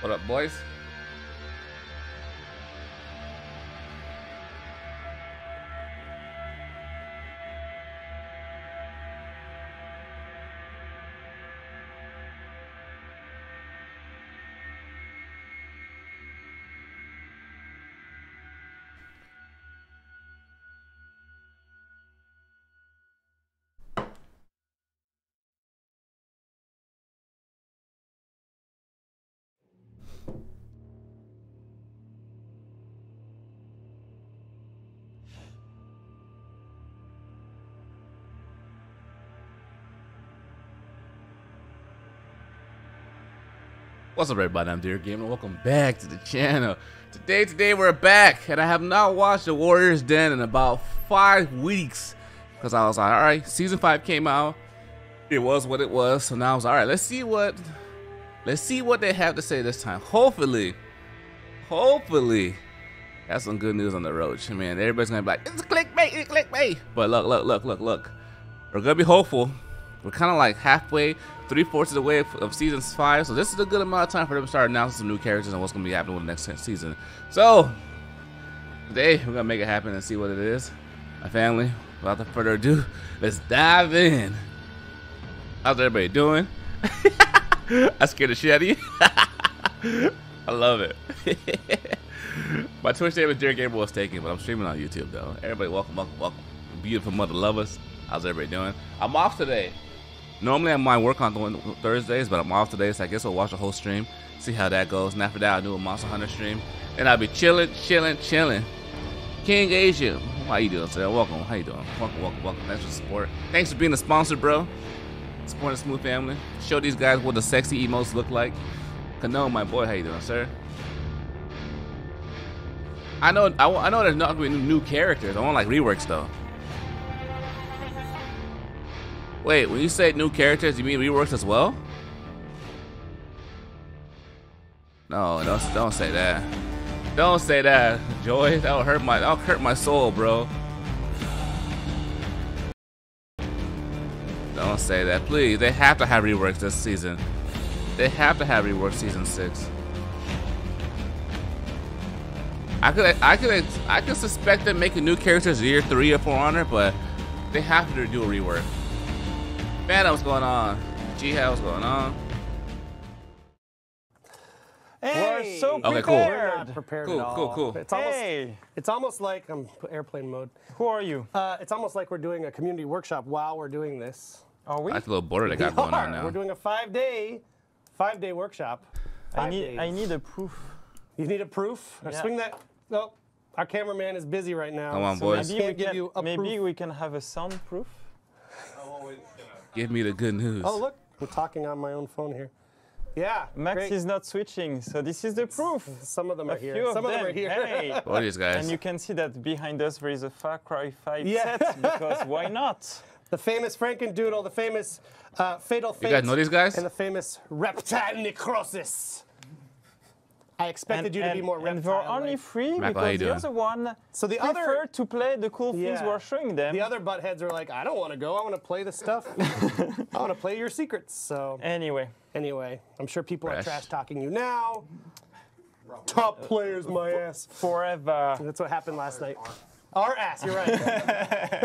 What up, boys? What's up, everybody? I'm DearGamer. Welcome back to the channel. Today we're back, and I have not watched The Warrior's Den in about 5 weeks because I was like, all right, season 5 came out. It was what it was, so now I was all right. Let's see what they have to say this time. Hopefully, that's some good news on the road. Man, everybody's gonna be like, it's clickbait. But look. We're gonna be hopeful. We're kind of like halfway, 3/4 of the way of season 5, so this is a good amount of time for them to start announcing some new characters and what's going to be happening with the next season. So, today, we're going to make it happen and see what it is. My family, without further ado, let's dive in. How's everybody doing? I scared the shit out of you. I love it. My Twitch name is DearGamer was taken, but I'm streaming on YouTube, though. Everybody, welcome. Beautiful mother lovers. How's everybody doing? I'm off today. Normally I might work on Thursdays, but I'm off today, so I guess I'll watch the whole stream, see how that goes. And after that, I'll do a Monster Hunter stream, and I'll be chilling. King Asia, how you doing, sir? Welcome. How you doing? Welcome. Thanks for the support. Thanks for being a sponsor, bro. Supporting the Smooth family. Show these guys what the sexy emotes look like. Kano, my boy, how you doing, sir? I know there's not gonna be new characters. I want like reworks though. Wait, when you say new characters, you mean reworks as well? No, don't say that. Don't say that, Joy. That'll hurt my soul, bro. Don't say that, please. They have to have reworks this season. They have to have reworks season 6. I could suspect them making new characters year 3 of For Honor, but they have to do a rework. Man, what's going on? G-How, what's going on? Hey! We're so prepared. Okay, cool. We're not prepared at all. Cool. It's almost like I'm airplane mode. Who are you? It's almost like we're doing a community workshop while we're doing this. Are we? That's a little border they got going on now. We're doing a 5-day workshop. I need a proof. You need a proof? Yeah. Swing that. No, our cameraman is busy right now. Come on, so boys. Maybe we can have a sound proof. Give me the good news. Oh, look. I'm talking on my own phone here. Yeah. Max great. is not switching, so this is the proof. Some of them are here. Few Some of them are here. Hey. What are these guys? And you can see that behind us there is a Far Cry 5 Yeah. set, because why not? The famous Frankendoodle, the famous Fatal Fate. You guys know these guys? And the famous Reptile Necrosis. I expected you to be more reptile. And they're only free Michael, how you because the doing? other one So the prefer to play the cool things Yeah. we're showing them. The other buttheads are like, I don't want to go. I want to play the stuff. I want to play your secrets. So Anyway, I'm sure people are Fresh. trash talking you now. Top players, my ass. forever. That's what happened last night. Our ass, you're right.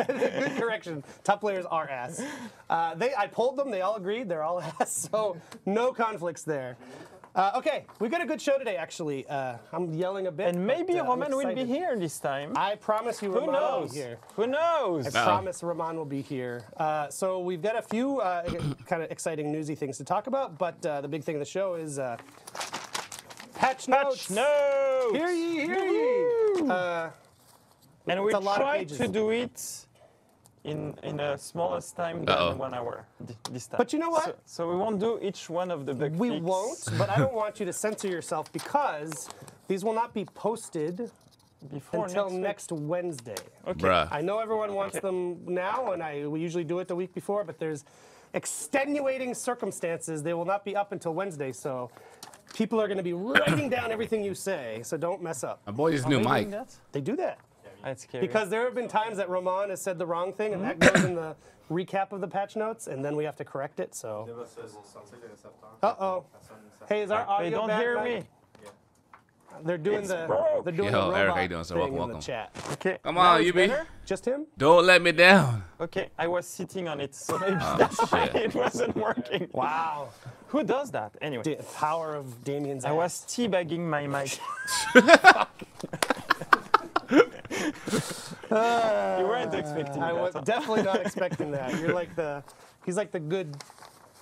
Good correction. Top players are ass. I polled them. They all agreed. They're all ass. So no conflicts there. Okay, we've got a good show today, actually. I'm yelling a bit. And maybe but, I'm Roman will be excited. here this time. I promise you Who Roman will knows? be here. Who knows? I promise Rahman will be here. So we've got a few kind of exciting newsy things to talk about, but the big thing of the show is patch notes. No! Hear ye. And we a lot of try pages. to do it in a smallest time than 1 hour this time. But you know what? So we won't do each one of the big We fix. won't, but I don't want you to censor yourself because these will not be posted Before until next next Wednesday. Okay. Bruh. I know everyone wants them now, and we usually do it the week before, but there's extenuating circumstances. They will not be up until Wednesday, so people are going to be writing down everything you say, so don't mess up. My boy, this Are new we doing mic. that? They do that. That's scary. Because there have been times that Roman has said the wrong thing, and that goes in the recap of the patch notes, and then we have to correct it. So. Uh-oh. Hey, is our audio They don't back, hear Mike? me. They're doing the Yo, robot Eric, how you doing, sir? thing in Welcome. the chat. Okay. Come now on, it's you be. better? Just him? Don't let me down. Okay, I was sitting on it, so maybe Oh, that's why shit. it wasn't working. Wow. Who does that? Anyway, Power of Damien's I ass. was teabagging my mic. You weren't expecting I that. was definitely not expecting that. He's like the good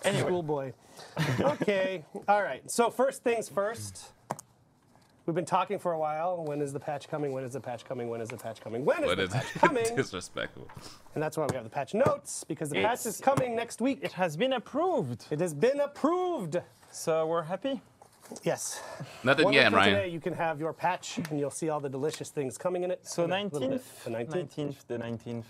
schoolboy. Okay, all right. So first things first. We've been talking for a while. When is the patch coming? When is the patch coming? When is the patch coming? When is What the is patch coming? disrespectful? And that's why we have the patch notes, because the patch is coming next week. It has been approved. It has been approved. So we're happy? Yes. Nothing One yet, week from Ryan. today, you can have your patch, and you'll see all the delicious things coming in it. So in a little bit. 19th? The 19th. The 19th.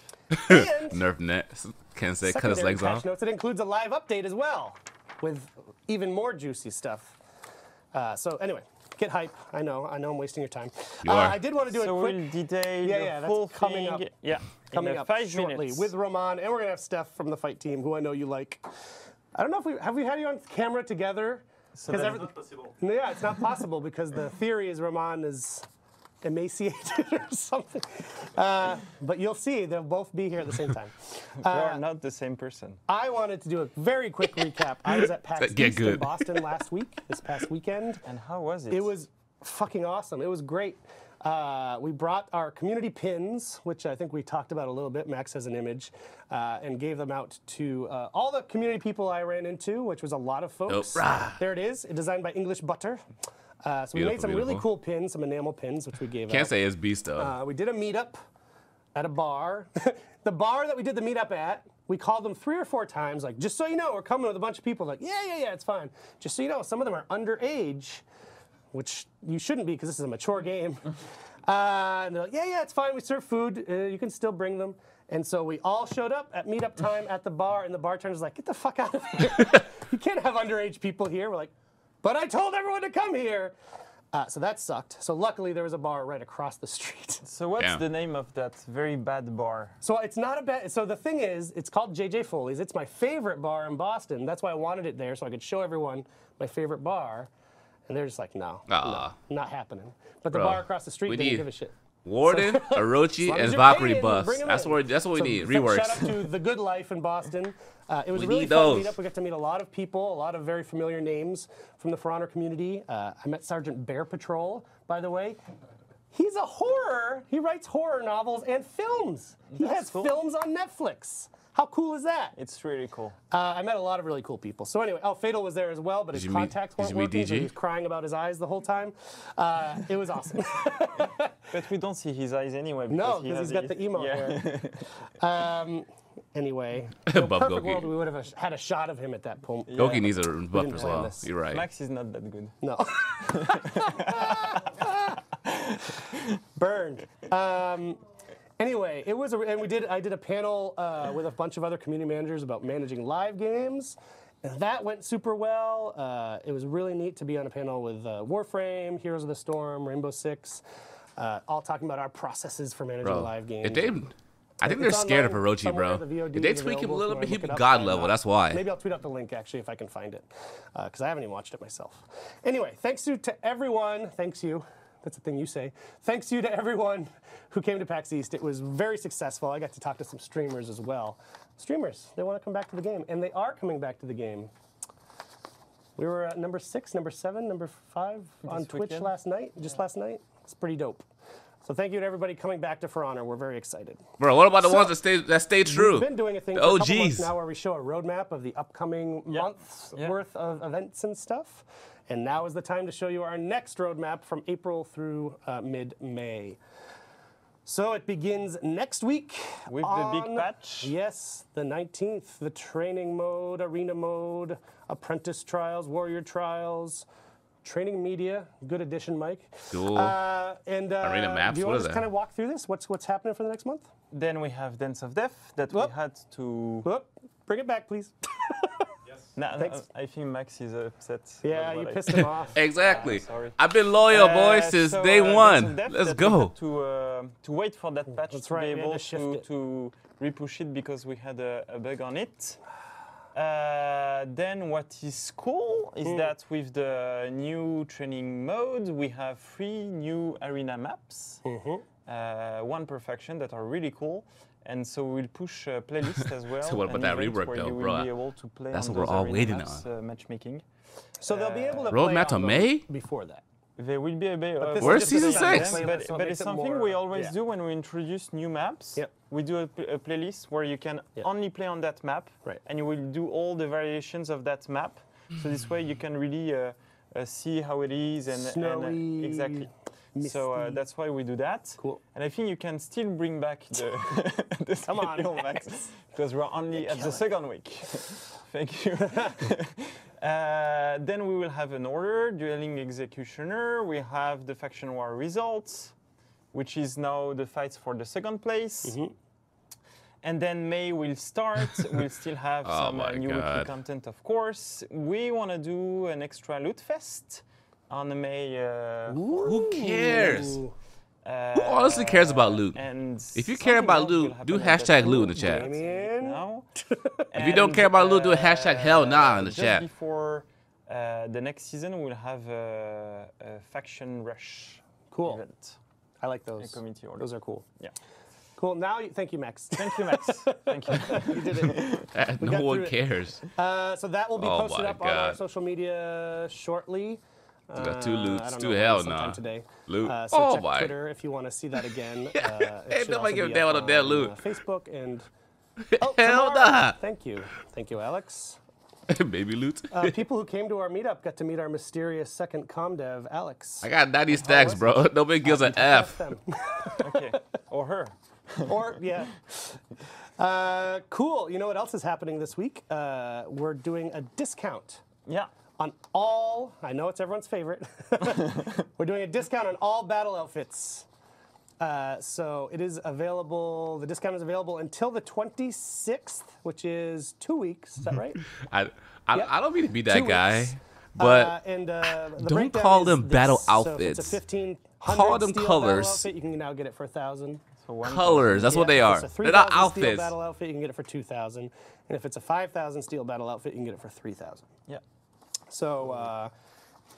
And Nerf net. Can't say cut his secondary legs patch off. notes. It includes a live update as well, with even more juicy stuff. So anyway, get hype. I know I'm wasting your time. You are. I did want to do So a quick we'll detail Yeah, the that's full coming thing. up. Yeah, coming in up 5 shortly minutes. with Roman, and we're gonna have Steph from the fight team, who I know you like. I don't know if have we had you on camera together? So then- Yeah, it's not possible because the theory is Roman is emaciated or something. But you'll see, they'll both be here at the same time. We are not the same person. I wanted to do a very quick recap. I was at PAX Get East in good. Boston last week, this past weekend. And how was it? It was fucking awesome. It was great. We brought our community pins, which I think we talked about a little bit. Max has an image, and gave them out to all the community people I ran into, which was a lot of folks. Oh, there it is, designed by English Butter. So we made some really cool pins, some enamel pins, which we gave out. Can't say it's beast though. We did a meetup at a bar. The bar that we did the meetup at, we called them 3 or 4 times, like, just so you know, we're coming with a bunch of people. Like, yeah, it's fine. Just so you know, some of them are underage, which you shouldn't be because this is a mature game. And they're like, yeah, it's fine. We serve food. You can still bring them. And so we all showed up at meetup time at the bar, and the bartender's like, get the fuck out of here. You can't have underage people here. We're like, but I told everyone to come here. So that sucked. So luckily there was a bar right across the street. So what's Yeah. the name of that very bad bar? So it's not a bad. So the thing is, it's called JJ Foley's. It's my favorite bar in Boston. That's why I wanted it there, so I could show everyone my favorite bar. And they're just like, no, not happening. But the Bro, bar across the street we didn't need- give a shit. Warden, Orochi, long as and you're Valkyrie paying, bus. bring 'em That's in. what we need. Shout Reworks. out to The Good Life in Boston. It was We a really need fun those. meetup. We got to meet a lot of people, a lot of very familiar names from the For Honor community. I met Sergeant Bear Patrol, by the way. He's a horror. He writes horror novels and films. He That's has cool. films on Netflix. How cool is that? It's really cool. I met a lot of really cool people. So anyway, Fatal was there as well, but his you meet- contacts did weren't you meet working, so DG? he was crying about his eyes the whole time. It was awesome. But we don't see his eyes anyway. No, he because has he's got the emo yeah. hair. Anyway, in a Bub perfect Goki. world, we would have had a shot of him at that point. Goki needs a buff didn't as plan well. this. You're right. Max is not that good. No. Burned. Anyway, it was, I did a panel with a bunch of other community managers about managing live games. And that went super well. It was really neat to be on a panel with Warframe, Heroes of the Storm, Rainbow Six, all talking about our processes for managing Bro, live games. if they, I think they're It's scared of online Orochi, somewhere, bro. the VOD If they is tweak him a available little if bit, you he'd wanna be look it god up. level. That's why. Maybe I'll tweet out the link actually if I can find it, because I haven't even watched it myself. Anyway, thanks to everyone. Thanks you. That's the thing you say. Thanks you to everyone who came to PAX East. It was very successful. I got to talk to some streamers as well. Streamers, they want to come back to the game, and they are coming back to the game. We were at number 6, number 7, number 5 on Twitch weekend? last night. Just last night. It's pretty dope. So thank you to everybody coming back to For Honor. We're very excited. Bro, what about the So, ones that stay true? We've been doing a thing The for a couple months OGs. now where we show a roadmap of the upcoming month's worth of events and stuff. And now is the time to show you our next roadmap from April through mid-May. So it begins next week. With the big patch? Yes, the 19th. The training mode, arena mode, apprentice trials, warrior trials, training media. Good addition, Mike. Cool. And Arena maps, do you what want is to that? kind of walk through this? What's happening for the next month? Then we have Dance of Death that Whoop. we had to. Whoop. Bring it back, please. Yes. Nah, Thanks. I think Max is upset. Yeah, about you what I pissed said. him off. Exactly. Sorry. I've been loyal, boys, since So, day there's one. a dev Let's that we go. had to wait for that patch That's to right, be we had able to shift it. to repush it because we had a bug on it. Then what is cool is that with the new training mode, we have 3 new arena maps, one per faction that are really cool. And so we'll push a playlist as well. So what about an that event rework where though, you will bro? be able to play That's on what we're those all arena waiting maps, matchmaking. So they'll be able to Roadmap play to on May? those before that. There will be a bit of this Where's is just season a six? playlist, But, so it but makes it's it something more- we always yeah. do when we introduce new maps. Yep. We do a playlist where you can only play on that map, Right. and you will do all the variations of that map. So this way you can really see how it is and Snowy, exactly. So misty. that's why we do that. Cool. And I think you can still bring back the the Come on, schedule, Max. because we're only at the second week. Thank you. Then we will have an order, dueling executioner. We have the faction war results, which is now the fights for the second place. And then May will start. We'll still have Oh some my new weekly God. content, of course. We want to do an extra loot fest on May. Who cares? Ooh. Who honestly cares about loot? And If you care something about else will loot, happen do at that hashtag too. loot in the chat. Damien? Now. If you don't care about loot, do a hashtag hell nah in the just chat. Before the next season, we'll have a faction rush Cool. event. I like A those. community order. Those are cool. Yeah. Cool. Now, thank you, Max. Thank you, Max. Thank you. You did it. No got one through it. cares. So that will be Oh posted my up on our God. social media shortly. We got 2 loots, I don't 2 know, hell sometime nah. today. Loot. So Oh check my. Twitter if you want to see that again. Ain't It should nobody also give a be damn up about that on, loot. Facebook and Hell tomorrow. nah. Thank you, Alex. Baby loot. People who came to our meetup got to meet our mysterious second comdev, Alex. I got 90 stacks, bro. Nobody gives an F. Them. Okay. Or her. Or yeah. Cool. You know what else is happening this week? We're doing a discount Yeah. on all. I know it's everyone's favorite. We're doing a discount on all battle outfits. So it is available. The discount is available until the 26th, which is 2 weeks. Is that right? I don't mean to be 2 that guy, weeks. but And the don't breakdown call is them this. battle So if outfits. it's a 1500 Call them steel colors. battle outfit, you can now get it for 1,000. So one colors, that's what they If are. it's a They're not 3,000 steel outfits. battle outfit, you can get it for 2,000. And if it's a 5,000 steel battle outfit, you can get it for 3,000. Yeah. So,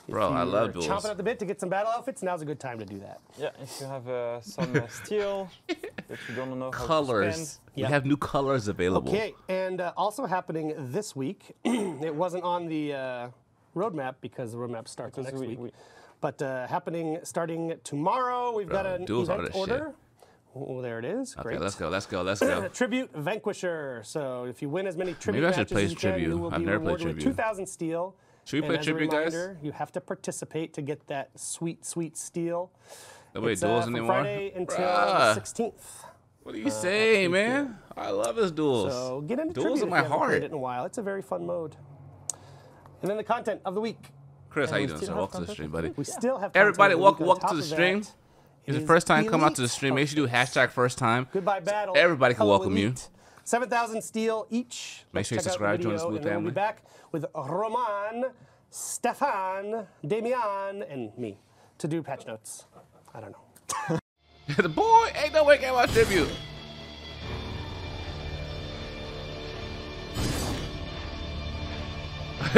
Bro, I love duels. chomping at the bit to get some battle outfits. Now's a good time to do that. Yeah. If you have some steel that you don't know how to Colors. spend. We Yeah. have new colors available. Okay, and also happening this week. It wasn't on the roadmap because the roadmap starts Because next week. we- But happening starting tomorrow, we've got an duels are event the shit. order. Oh, there it is. Okay, Great. let's go. Let's go. Let's go. Tribute Vanquisher. So if you win as many tribute Maybe I should matches play as you can, Tribute. you will I've be never played rewarded with Tribute. 2,000 steel. Should we And play as a Tribute, guys? reminder, you have to participate to get that sweet, sweet steel. Nobody It's, duels from anymore. Friday until Bruh. the 16th. What are you saying, man? I love his duels. So get into Duels Tribute in if my you haven't played heart. it in a while. It's a very fun mode. And then the content of the week. Chris, how And you we doing, still sir? have Welcome to the content stream, of buddy. We still have Everybody, content of the welcome week. On to the top of stream. that, It's it the is first time come out to the Elite stream. Make sure you do hashtag first time. Goodbye battle. Everybody can Hello, welcome you. Elite. 7,000 steel each. Make sure you Check out the subscribe, join the video, Smooth and then family. We'll be back with Roman, Stefan, Damian, and me to do patch notes. I don't know. The boy ain't no way can watch tribute.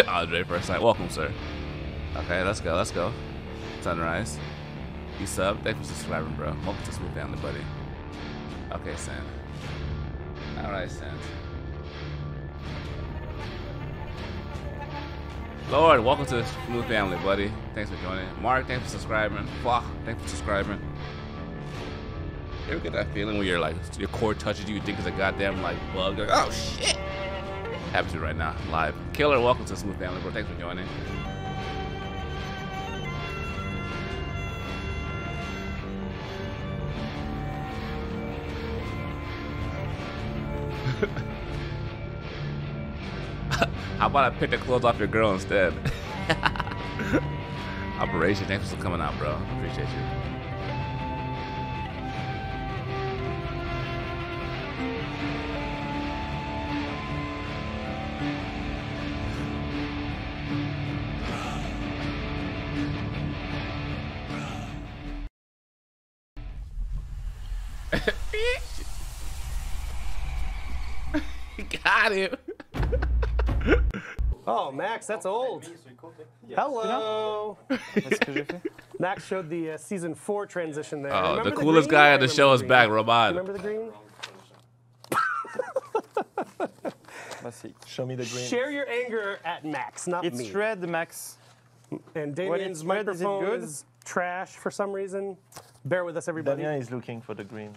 Andre, first time. Welcome, sir. Okay, let's go. Let's go. Sunrise. You sub. Thanks for subscribing, bro. Welcome to Smooth Family, buddy. Okay, Sen. All right, Sen. Lord, welcome to the Smooth Family, buddy. Thanks for joining. Mark, thanks for subscribing. Flah, thanks for subscribing. You ever get that feeling when you're like your core touches you, you think it's a goddamn like bug? You're like, oh shit! Happens to me right now, live. Killer, welcome to Smooth Family, bro. Thanks for joining. How about I pick the clothes off your girl instead? Operation, thanks for coming out, bro. Appreciate you. Got him. Oh, Max, that's old. Hello. Qu'est-ce que j'ai fait? Max showed the season 4 transition there. Oh, Remember the coolest green? guy I at the remember show is green. back, Roman. Remember the green? Voici. Show me the green. Share your anger at Max, not It's me. red, Max. And When Damien's it's red, is it microphone good? is trash for some reason. Bear with us, everybody. Damien is looking for the green.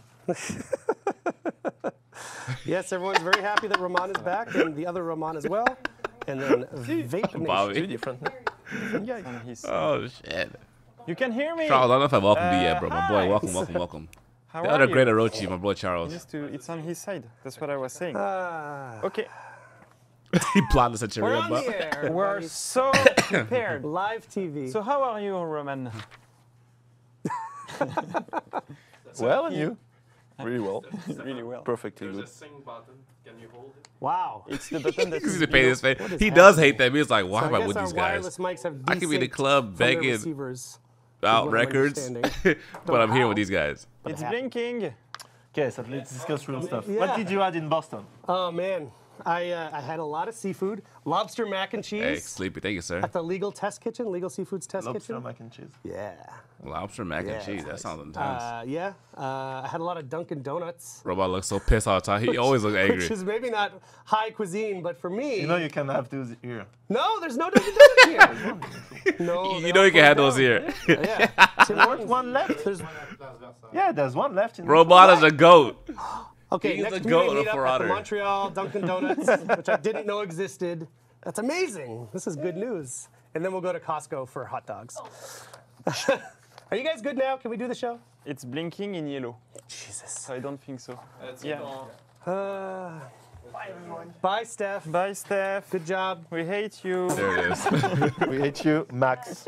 Yes, everyone's very happy that Roman is back, and the other Roman as well. And then Vape Nation. Bobby. Different. On his side. Oh shit. You can hear me. Charles, I don't know if I welcomed you yet, bro. My boy, hi. welcome. How The are other you? great Orochi, my boy Charles. It's on his side. That's what I was saying. Ah, Okay. He planned the we're Centurion, on but the air. We're everybody. so prepared. Live TV. So how are you, Roman? Well, and you? Really well. Really well. Perfectly There's a good. sing button. Can you hold it? Wow. It's the button that he's is to pay his face. What is He does happening? hate them. He's like, why So am I guess with our these guys? wireless mics have I could be in the desynced club from their begging receivers. about what I'm records, understanding. but I'm here how. with these guys. It's happy. blinking. Okay, so let's discuss real stuff. Yeah. What did you add in Boston? Oh man, I had a lot of seafood, lobster mac and cheese Hey, Sleepy, thank you, sir. at the Legal Test Kitchen, Legal Seafoods Test Lobster Kitchen. mac and cheese. Yeah, Lobster mac and Yeah, cheese. That nice. sounds intense. yeah. I had a lot of Dunkin' Donuts, Robot looks so pissed all the time. He always looks angry. which is maybe not high cuisine, but for me, You know you can have those here. no, there's no Dunkin' Donuts here. No, You they're know all you can have closed those down. here. Yeah, Tim Hortons. One left. There's, Yeah, there's one left in Robot is a goat. okay, He's next the goat community of meetup For at the Honor. Montreal Dunkin' Donuts, which I didn't know existed. That's amazing. This is good news. And then we'll go to Costco for hot dogs. Are you guys good now? Can we do the show? It's blinking in yellow. Jesus. So I don't think so. It's Yeah. Bye, Steph. Bye, Steph. Good job. We hate you. There it is. We hate you, Max.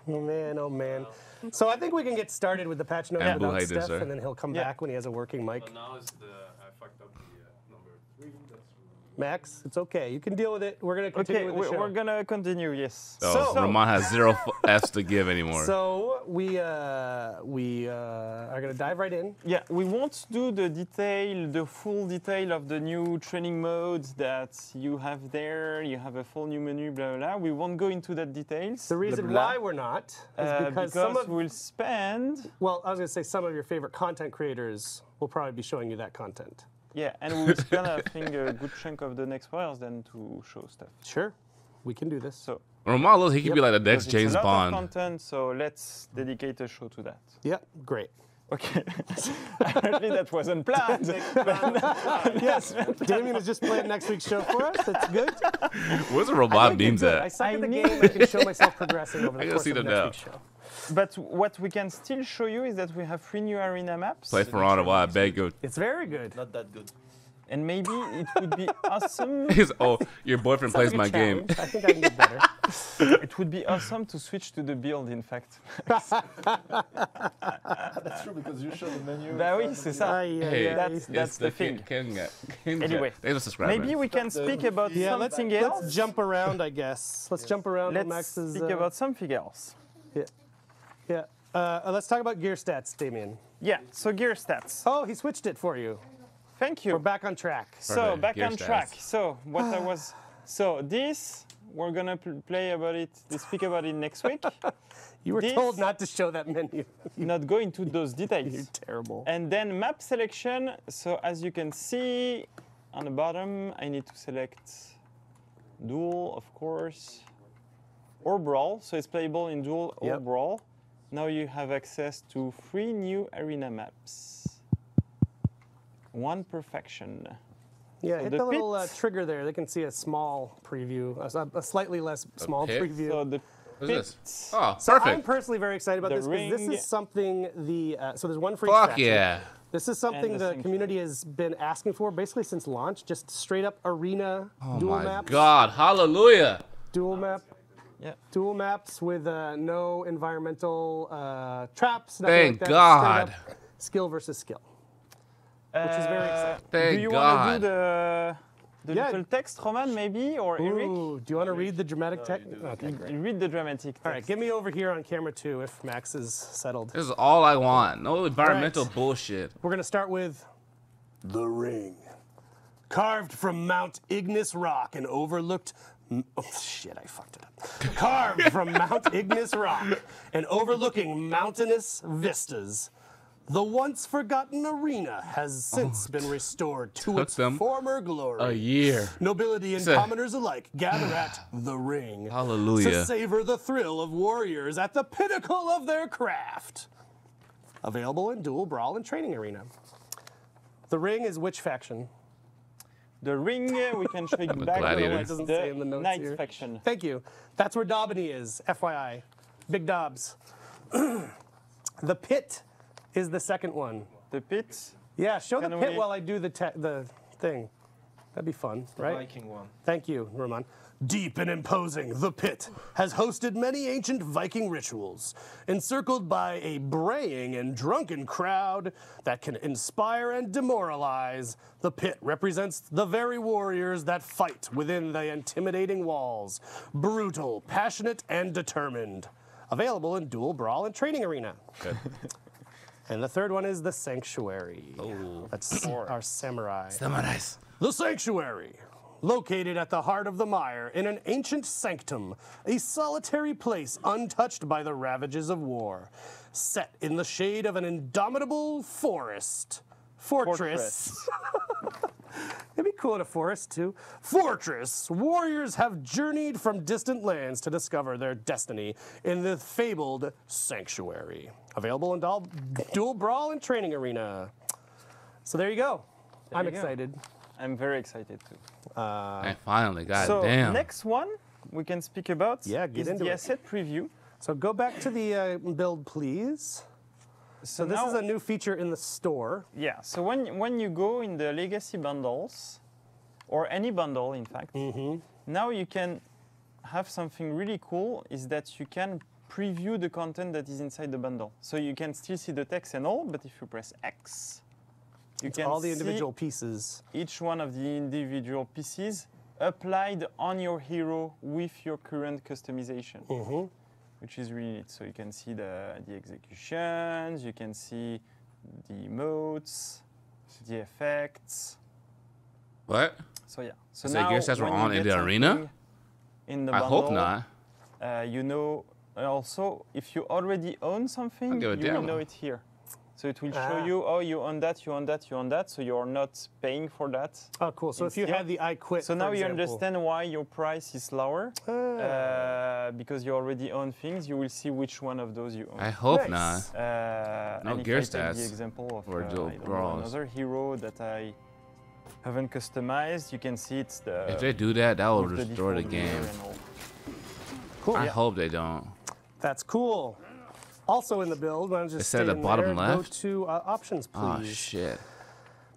Oh, man. Oh, man. So I think we can get started with the patch notes And Blue without hated, Steph, sir. and then he'll come Yeah. back when he has a working mic. So now is the I fucked up the number 3. That's Max, it's okay. You can deal with it. We're going to continue Okay, with the show. we're gonna continue. Yes. So, Ramon has zero F's to give anymore. So we are going to dive right in. Yeah, we won't do the detail, the full detail of the new training modes that you have there. You have a full new menu, blah, blah, blah. We won't go into that details. The reason blah. why we're not is because some of, we'll spend, well, I was going to say some of your favorite content creators will probably be showing you that content. yeah, and we will spend, I think, a good chunk of the next hours then to show stuff. Sure, we can do this. So, Ramon looks, he could be like the next because James it's a lot Bond. of content, so let's dedicate a show to that. Yep, great. Okay. Apparently that wasn't planned. Yes, Damien is just playing next week's show for us. That's good. Where's the I robot think you're beams good. I at? suck at the I game. I can show myself progressing over the I can course see of them next now. week's show. But what we can still show you is that we have 3 new arena maps. Play for honor while I beg you. It's very good. Not that good. And maybe it would be awesome. He's, oh, your boyfriend plays my game. Challenge. I think I can get better. It would be awesome to switch to the build, in fact. That's true because you show the menu. Bah oui, c'est ça. Hey, That's it's the thing. Anyway, thanks for subscribing. Maybe we can speak about Yeah, let's something else. jump around, I guess. Let's jump around to Let's Max's. speak about something else. Yeah. Let's talk about gear stats, Damien. Yeah, so gear stats. Oh, he switched it for you. Thank We're you. back on track. So Perfect. back Gear on stats. track. So what I was, so this we're gonna play about it. Speak about it next week. You were This- told not to show that menu. Not go into those You're details. terrible. And then map selection. So as you can see on the bottom, I need to select dual, of course, or brawl. So it's playable in dual or Yep. brawl. Now you have access to 3 new arena maps. 1 perfection. Yeah, hit the the little pit. trigger there. They can see a small preview, a slightly less small pit? preview. So the What's this? pit. Oh, So I'm perfect. personally very excited about The this because this ring. is something so there's one free Fuck extraction. yeah. This is something the the Centurion. community has been asking for basically since launch. Just straight up arena Oh dual my maps. God. Hallelujah. Dual map. Yeah. Dual maps with no environmental traps. Nothing Thank like that. God. Straight up skill versus skill. Which is very exciting. Thank Do you God. want to do the Yeah. little text, Roman, maybe, or Eric? Ooh, do you want to read the dramatic text? Okay, great. You read the dramatic text. All right, get me over here on camera 2 if Max is settled. This is all I want. No environmental Right. bullshit. We're going to start with the ring. Carved from Mount Ignis Rock and overlooked... Oh, shit, I fucked it up. Carved from Mount Ignis Rock and overlooking mountainous vistas, the once forgotten arena has since been restored to Took its them former glory. A year. Nobility and So- commoners alike gather at the ring Hallelujah. to savor the thrill of warriors at the pinnacle of their craft. Available in Dual Brawl and Training Arena. The ring is which faction? The ring, we can show it back. gladiator. It doesn't say in the notes Knight here. faction. Thank you. That's where Daubeny is, FYI. Big Dobbs. The pit is the second one. The pit. Yeah, show the Can pit we- while I do the thing. That'd be fun, right? Viking one. Thank you, Roman. Deep and imposing, the pit has hosted many ancient Viking rituals, encircled by a braying and drunken crowd that can inspire and demoralize. The pit represents the very warriors that fight within the intimidating walls, brutal, passionate, and determined. Available in Dual Brawl and Training Arena. Good. And the third one is the Sanctuary. Oh, that's our samurai. Samurais. The Sanctuary, located at the heart of the mire in an ancient sanctum, a solitary place untouched by the ravages of war, set in the shade of an indomitable fortress. It'd be cool in a forest, too. Fortress. Warriors have journeyed from distant lands to discover their destiny in the fabled Sanctuary. Available in Dual Brawl and Training Arena. So there you go. I'm you go. excited. I'm very excited too. And finally, god So damn. next one we can speak about Yeah, get is into the it. asset preview. So go back to the build, please. So this now- is a new feature in the store. Yeah, so when you go in the legacy bundles, or any bundle in fact, now you can have something really cool, is that you can preview the content that is inside the bundle. So you can still see the text and all, but if you press X, you can All the see individual pieces. each one of the individual pieces applied on your hero with your current customization. Which is really neat. So you can see the executions, you can see the emotes, the effects. What? So yeah. So So I now guess that's when on you in get the arena? something in the I bundle, hope not. You know, also if you already own something, I'll you give a will damn. know it here. So it will show you, oh, you own that, you own that, you own that. So you're not paying for that. Oh, cool. So if you Yeah. had the I quit, So for now you example. understand why your price is lower, because you already own things. You will see which one of those you own. I hope Nice. not. No And if gear I take stats the example of or dual I don't know, brawls. another hero that I haven't customized. You can see it's the. If they do that, that will with the destroy the default gear game. and all. Cool. I hope they don't. That's cool. Also in the build, why don't you just It said stay at the in bottom there, left? Go to options, Oh please. shit.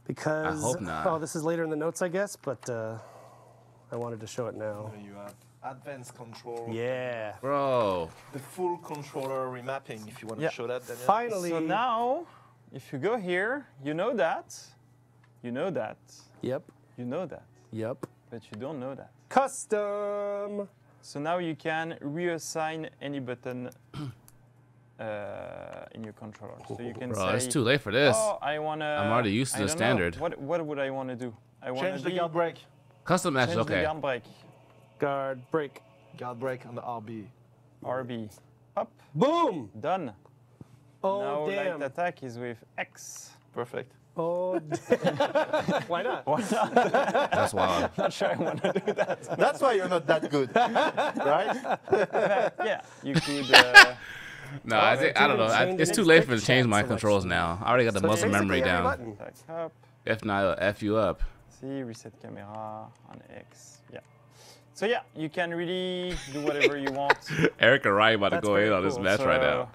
Because I hope not. Oh, this is later in the notes, I guess, but I wanted to show it now. You have advanced control. Yeah. Bro. The full controller remapping, if you want Yeah. to show that, Daniel. Finally. So now, if you go here, you know that, you know that, Yep. you know that, Yep. but you don't know that. Custom. So now you can reassign any button in your controller. So you can Bro, say, it's too late for this. oh, I wanna. I'm already used to I the don't standard. know. What would I want to do? I want Change to the guard brake. Custom matches, change the okay. guard brake. Guard break. Guard brake on the RB. RB. Up. Boom. Done. Oh now damn. light attack is with X. Perfect. Oh. Why not? That's wild. Not sure I want to do that. That's why you're not that good, right? Yeah, you could. No, I think I don't know. It's too late for to change my controls now. I already got the So muscle basically memory every down. button. Attack up. If not, it'll F you up. See, reset camera on X. Yeah. So yeah, you can really do whatever you want. Eric and Ryan about to That's go in very on this cool. match right now.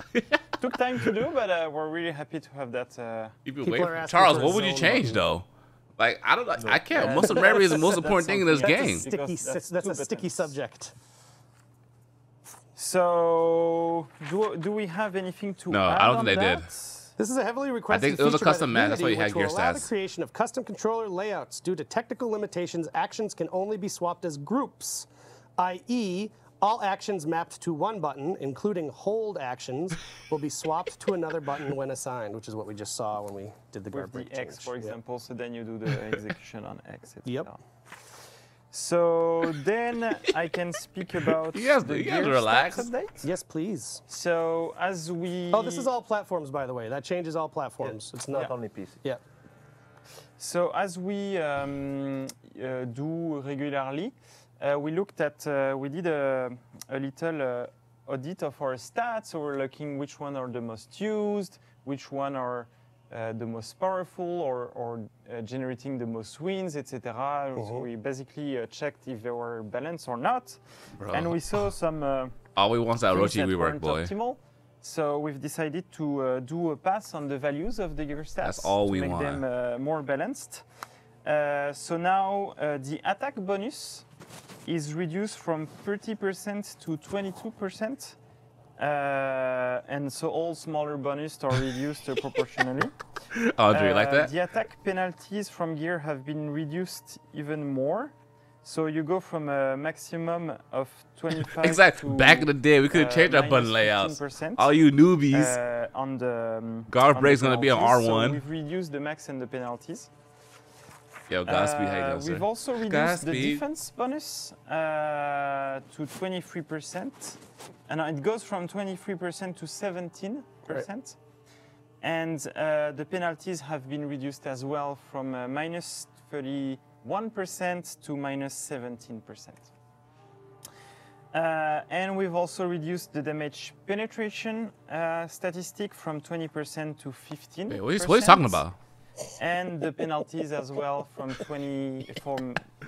Took time to do, but we're really happy to have that. You've been People waiting are for asking Charles, for a what would you zone change button. though? Like I don't know. I can't. Muscle memory is the most important thing in this something- game. Sticky, Because that's that's a two sticky buttons. subject. So do we have anything to No, add I don't on think they did. that? This is a heavily requested think it was a feature by custom the match, that's why you community, had which will gear allow the stats. creation of custom controller layouts. Due to technical limitations, actions can only be swapped as groups, i.e., all actions mapped to one button, including hold actions, will be swapped to another button when assigned, which is what we just saw when we did the guard With break the X, change. for Yep. example, so then you do the execution on X, etc. Yep. So then I can speak about You guys the relax. GearStats update. Yes, please. So as we... Oh, this is all platforms, by the way. That changes all platforms. It's Not not. only PC. Yeah. So as we do regularly, we looked at, we did a little audit of our stats. So we're looking which one are the most used, which one are the most powerful or generating the most wins, etc. So we basically checked if they were balanced or not. Bro. And we saw some All we want is that things Orochi that Rework, weren't boy. optimal. So we've decided to do a pass on the values of the gear stats That's all to we make want. them more balanced. So now the attack bonus is reduced from 30% to 22%. And so all smaller bonuses are reduced proportionally. Oh, do you like that? The attack penalties from gear have been reduced even more. So you go from a maximum of 25 Exactly. to Back in the day, we could have changed our button layouts. 15%. All you newbies. On the Guard on break's the gonna be on penalties. R1. So we've reduced the max and the penalties. Yo, Godspeed, how you doing, sir? We've also reduced the Godspeed. defense bonus to 23%, and it goes from 23% to 17%. And the penalties have been reduced as well from minus 31% to minus 17%. And we've also reduced the damage penetration statistic from 20% to 15%. Wait, what are you talking about? And the penalties as well from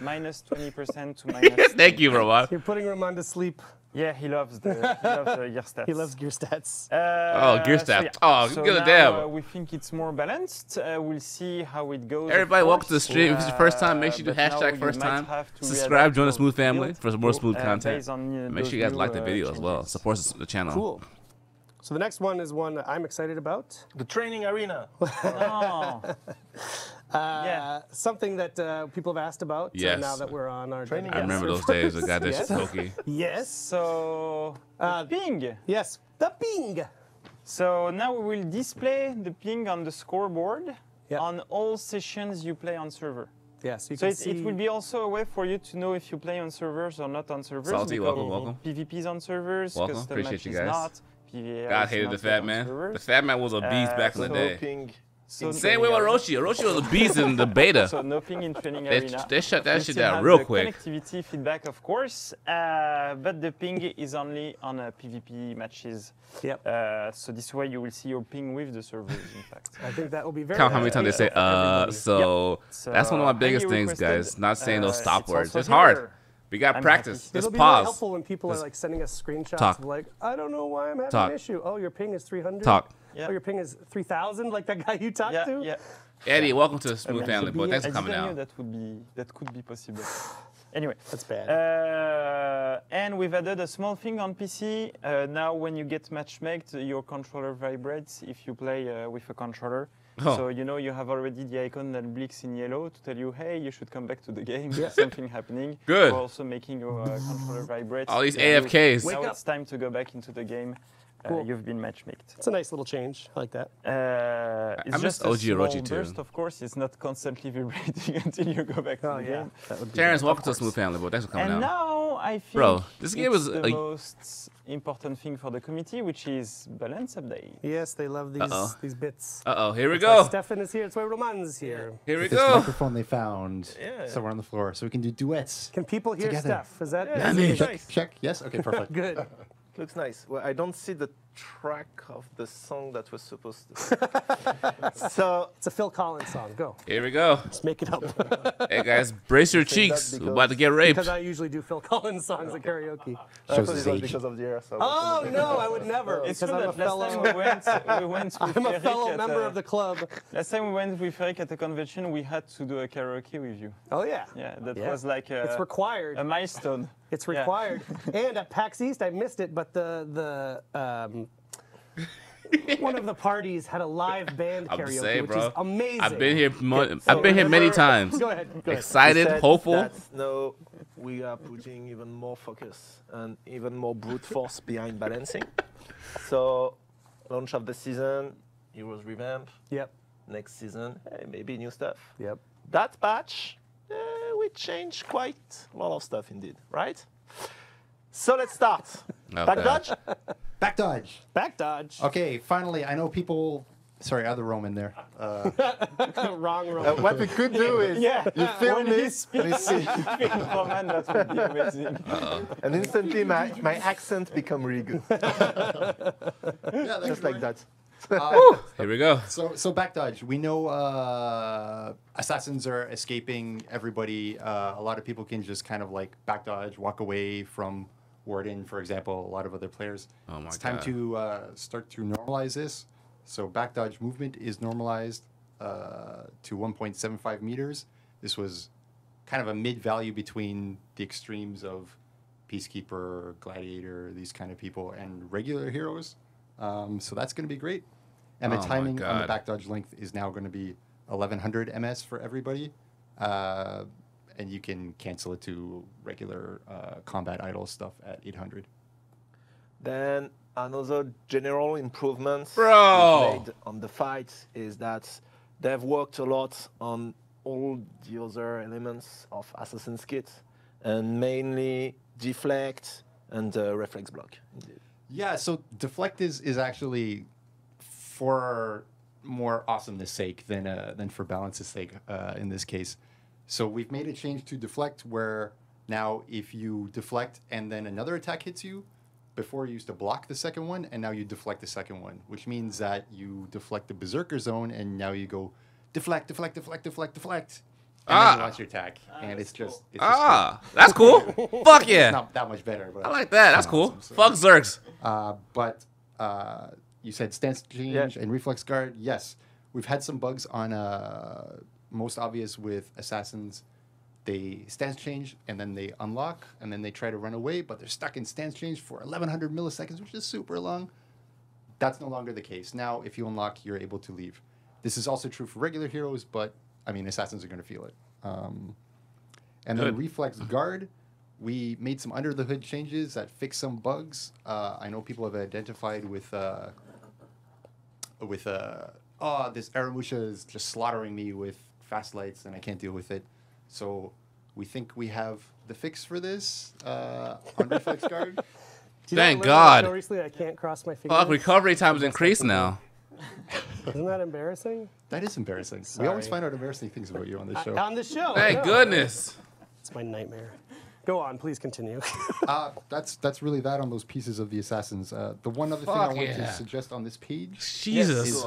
minus 20% to minus. Thank you, Robot. You're putting Roman to sleep. Yeah, he loves the gear stats. He loves gear stats. Oh, gear so stats. yeah. Oh, So good now, damn. we think it's more balanced. We'll see how it goes. of Everybody, welcome to the course. stream. If it's your first time, make sure you do But now hashtag you first might time. have to Subscribe, readapt join the your Smooth family build, for some more smooth content. based on, Make those sure you guys new, like the video as well. changes. Support the channel. Cool. So the next one is one that I'm excited about. The training arena. Oh. Yeah. Something that people have asked about Yes. now that we're on our Training I remember those days. I got this Yes. smoky. Yes. So ping. Yes. The ping. So now we will display the ping on the scoreboard Yeah. on all sessions you play on server. Yes. You So can it see. will be also a way for you to know if you play on servers or not on servers. Salty, because welcome, welcome. PvP's on servers, Welcome, custom appreciate match you is guys. not. PvA God is hated not the yet fat on man. servers. The fat man was a beast back in the so- day. Ping. So Same way with Orochi. Orochi was a beast in the beta. So no ping in training They, arena. they shut We that shit still down have real the quick. Connectivity feedback, of course, but the ping is only on PvP matches. Yep. So this way you will see your ping with the servers, in fact. I think that will be very. Count how many times they say, everybody. so So that's one of my biggest highly things, requested. guys. Not saying those stop It's words. also It's hard. here. We got I'm practice. happy. It'll Just be really pause. helpful when people are Just like sending us screenshots talk. of like, I don't know why I'm having Talk. an issue. Oh, your ping is 300. Talk. Yeah. Oh, your ping is 3,000, like that guy you talked Yeah, to. yeah. Eddie, welcome to the Smooth Okay. Family, boy. Thanks I for coming didn't know out. that could be possible. Anyway. That's bad. And we've added a small thing on PC. Now, when you get matchmaked, your controller vibrates if you play with a controller. Oh. So you know you have already the icon that blinks in yellow to tell you, hey, you should come back to the game. Something happening. Good. We're also making your controller vibrate. All these to tell you, AFKs. Now Wake it's time to go back into the game. Cool. You've been matchmaked. It's a nice little change. I like that. It's I miss just a OG small Orochi too. burst, of course. It's not constantly vibrating until you go back to Oh, the yeah. game. That would be Terrence, good. welcome to the Smooth Family, boy. Thanks for coming And out. now I think Bro, this game it's is the a- most important thing for the committee, which is balance update. Yes, they love these bits. Uh-oh, here we That's why go. Stefan is here. That's why Roman's here. Here we This go. microphone they found somewhere on the floor, so we can do duets. Can people hear Together. Steph? Is that Yeah, is mean- it- Check, nice. check. Yes. Okay. Perfect. good? Looks nice. Well, I don't see the track of the song that was supposed to. So It's a Phil Collins song. Go. Here we go. Let's make it up. Hey, guys, brace your Saying that cheeks. We're because- about to get raped. Because I usually do Phil Collins songs at karaoke. I Shows thought his it was age. because of the air. So Oh no, I would never. It's Because true I'm a that last time fellow. we went with I'm a Eric fellow at member a- of the club. Last time we went with Eric at a convention, we had to do a karaoke with you. Oh yeah. Yeah, that Yeah. was like It's required. a milestone. It's Yeah. required. And at PAX East, I missed it, but one of the parties had a live band I'm karaoke, saying, which bro. is amazing. I've been here. so I've been here many remember- times. Go ahead. Go ahead. Excited, said hopeful. that, no, we are putting even more focus and even more brute force behind balancing. So, launch of the season, Heroes revamp. Yep. Next season, hey, maybe new stuff. Yep. That patch, we changed quite a lot of stuff indeed, right? So let's start. Back Okay. dodge? Back dodge. Back dodge. Okay, finally, I know people. Sorry, other Roman there. Wrong. What we could do is you film when me, he speaks in Roman, that would be amazing. and instantly my accent become really good. Yeah, Just like that. Here we go. So back dodge. We know assassins are escaping everybody. A lot of people can just kind of like back dodge, walk away from Warden, for example. A lot of other players. Oh my It's time God. to start to normalize this. So back dodge movement is normalized to 1.75 meters. This was kind of a mid value between the extremes of Peacekeeper, Gladiator, these kind of people, and regular heroes. So that's going to be great. And the Oh my timing on the God. back dodge length is now going to be 1100 ms for everybody. And you can cancel it to regular combat idle stuff at 800. Then another general improvement Bro. we've made on the fight is that they've worked a lot on all the other elements of Assassin's Kit, and mainly Deflect and Reflex block. Indeed. Yeah, so Deflect is actually for more awesomeness sake than for balance's sake in this case. So we've made a change to Deflect where now if you deflect and then another attack hits you, before you used to block the second one, and now you deflect the second one, which means that you deflect the Berserker zone, and now you go deflect, deflect, deflect, deflect, deflect, and then you launch your attack, and it's just That's cool. Fuck it's yeah. not that much better. But I like that. That's kinda cool. awesome, so- Fuck Zerks. But you said stance change and reflex guard. Yes, we've had some bugs on most obvious with assassins. They stance change and then they unlock and then they try to run away, but they're stuck in stance change for 1100 milliseconds, which is super long. That's no longer the case. Now, if you unlock, you're able to leave. This is also true for regular heroes, but I mean, assassins are going to feel it. And then Good. reflex guard. We made some under the hood changes that fix some bugs. I know people have identified with this Aramusha is just slaughtering me with fast lights and I can't deal with it. So we think we have the fix for this on reflex guard. Thank Did I learn on the God. show recently I can't cross my fingers. Fuck, recovery time is increased now. Isn't that embarrassing? That is embarrassing. We always Sorry. find out embarrassing things about you on this show. On the show. Thank I know. goodness. It's my nightmare. Go on, please continue. That's really that on those pieces of the assassins. The one other thing I Fuck want yeah. to suggest on this page Jesus.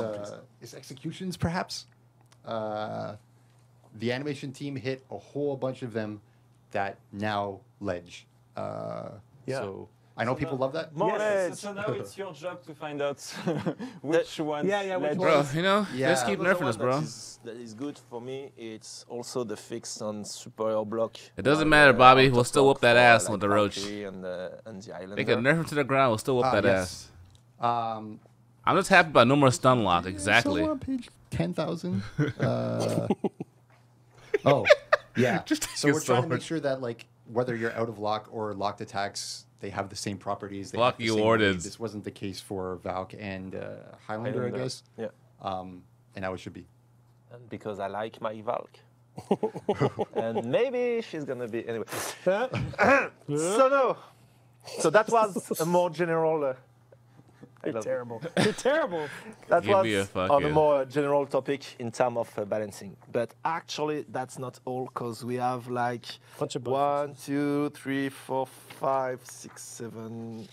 is executions, perhaps. The animation team hit a whole bunch of them that now ledge. So I know people love that. More Yes. edge. So now it's your job to find out which one. Yeah, which Bro, you know, Yeah. just keep Another nerfing us, one bro. That is good for me. It's also the fix on superior block. It doesn't on, matter, Bobby. out We'll of still block whoop that for, ass like, with the roach. Valkyrie and the Islander. They can nerf him to the ground. We'll still whoop that yes. ass. I'm just happy about no more stun lock. Exactly. So on page 10,000. Oh, yeah. Just So take we're a trying to sword. make sure that like whether you're out of lock or locked attacks, they have the same properties. They Block have the you same warded. weight. This wasn't the case for Valk and Highlander, I guess. Yeah. And now it should be. And because I like my Valk. And maybe she's gonna be anyway. So no. So that was a more general. You're terrible. You're terrible. That Give me a was fuck on a yeah. more general topic in terms of balancing. But actually, that's not all, because we have like Bunch of 1, 2, 3, 4, 5, 6, 7,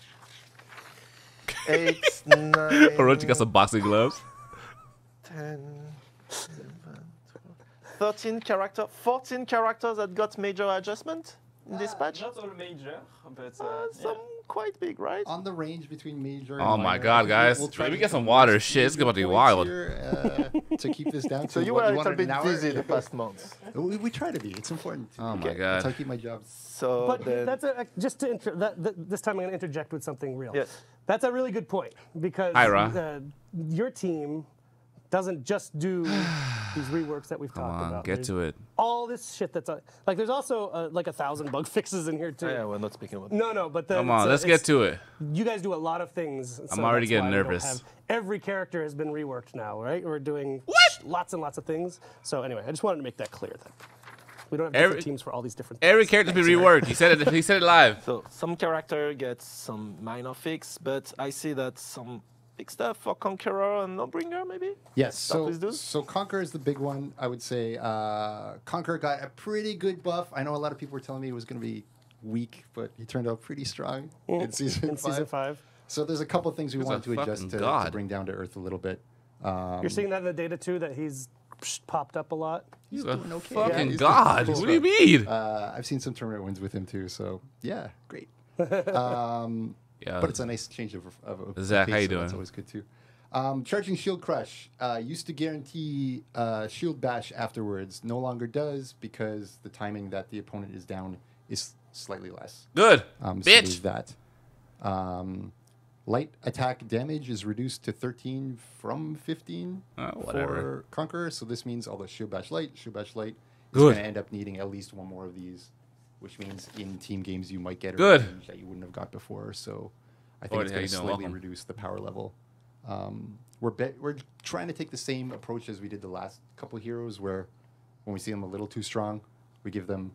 8, 9, Orochi got some boxing gloves. 10, 11, 12, 13 characters, 14 characters that got major adjustment in this patch. Not all major, but Some quite big, right? On the range between major. Oh and my minor. God, guys! We'll try Let me to get some come water. with Shit, it's about to be points wild. here, to keep this down. So to you what were a wanted little bit an hour. busy the past months. We try to be. It's important. Oh my Okay. That's how I God! keep my job. So But then, that's just to this time I'm going to interject with something real. Yes. That's a really good point because Hi, Ra. your team doesn't just do these reworks that we've Come talked on, about. get There's to it. all this shit that's like there's also like 1,000 bug fixes in here too. yeah, we're not speaking about. No, but Come on, let's get to it. You guys do a lot of things. So already that's getting why we don't nervous. have- every character has been reworked now, right? We're doing lots and lots of things. So anyway, I just wanted to make that clear that we don't have different teams for all these different things. Every character's been reworked. He said it. He said it live. So some character gets some minor fix, but I see that some big stuff for Conqueror and Lawbringer maybe. Yes. Start with So Conqueror is the big one. I would say Conqueror got a pretty good buff. I know a lot of people were telling me it was going to be weak, but he turned out pretty strong in season 5. So there's a couple things we He's wanted a to adjust fucking to god. bring down to earth a little bit. You're seeing that in the data too, that he's popped up a lot. He's A doing okay. fucking he's god! doing What do you fine. mean? I've seen some tournament wins with him too, so yeah, great. Yeah, But it's a nice change of Zach, pace, how you so doing? That's always good too. Charging Shield Crush used to guarantee Shield Bash afterwards. No longer does because the timing that the opponent is down is slightly less. good. So Bitch. there's that. Light attack damage is reduced to 13 from 15 whatever. for Conqueror. So this means all the Shield Bash Light is Good. going to end up needing at least one more of these, which means in team games you might get a Good. range that you wouldn't have got before. So I think Already, it's how going you to doing? slightly Welcome. reduce the power level. We're trying to take the same approach as we did the last couple heroes, where when we see them a little too strong, we give them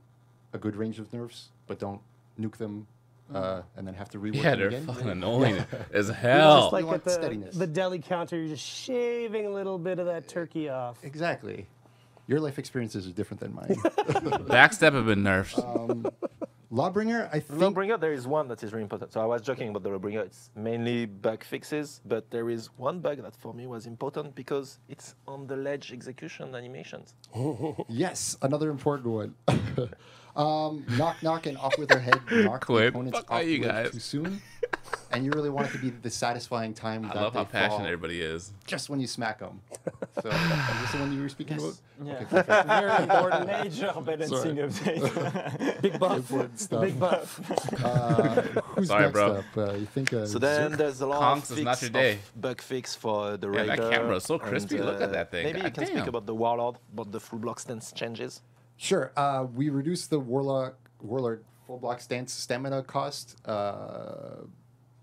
a good range of nerfs, but don't nuke them and then have to rework Yeah, them they're again. fucking annoying as Just hell. like want at the, steadiness. the deli counter, you're just shaving a little bit of that turkey off. Exactly. Your life experiences are different than mine. Backstep have been nerfed. Lawbringer, I think. Lawbringer, there is one that is really important. So I was joking about the Lawbringer. It's mainly bug fixes, but there is one bug that for me was important because it's on the ledge execution animations. Yes, another important one. Knock, knock, and off with their head. Knock Quit. opponents Fuck off are you the ledge guys? too soon. And you really want it to be the satisfying time I that love they how passionate fall everybody is. just when you smack them. So, is this the one you were speaking about? Yeah. Okay, perfect. Very important major balancing update. Big buff. Important stuff. Big buff. Who's Sorry, next bro. up? You think So then Zerk? there's a lot Conks of, is not fix your day. of bug fix for the Man, Raider. that camera is so and, crispy. Look at that thing. Maybe you God can damn. speak about the Warlord, about the full block stance changes. Sure. We reduced the Warlord full block stance stamina cost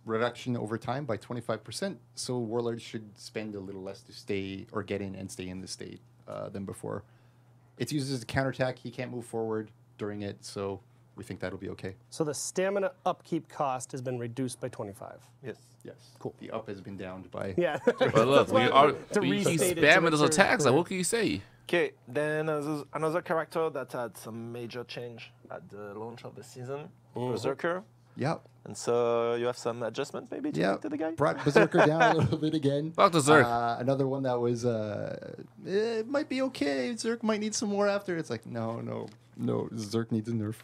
reduction over time by 25%. So Warlord should spend a little less to stay or get in and stay in the state than before. It's used as a counterattack. He can't move forward during it, so we think that'll be okay. So the stamina upkeep cost has been reduced by 25. Yes. Yes. Cool. The up has been downed by. Yeah. But look, we are to we keep restate it to spamming make those sure it's attacks. Like, clear. what can you say? Okay, then another character that had some major change at the launch of the season, Berserker. Yep. And so you have some adjustment maybe to make to the guy? Brought Berserker down a little bit again. Fuck the Zerk. Another one that was, it might be okay. Zerk might need some more after. It's like, no, Zerk needs a nerf.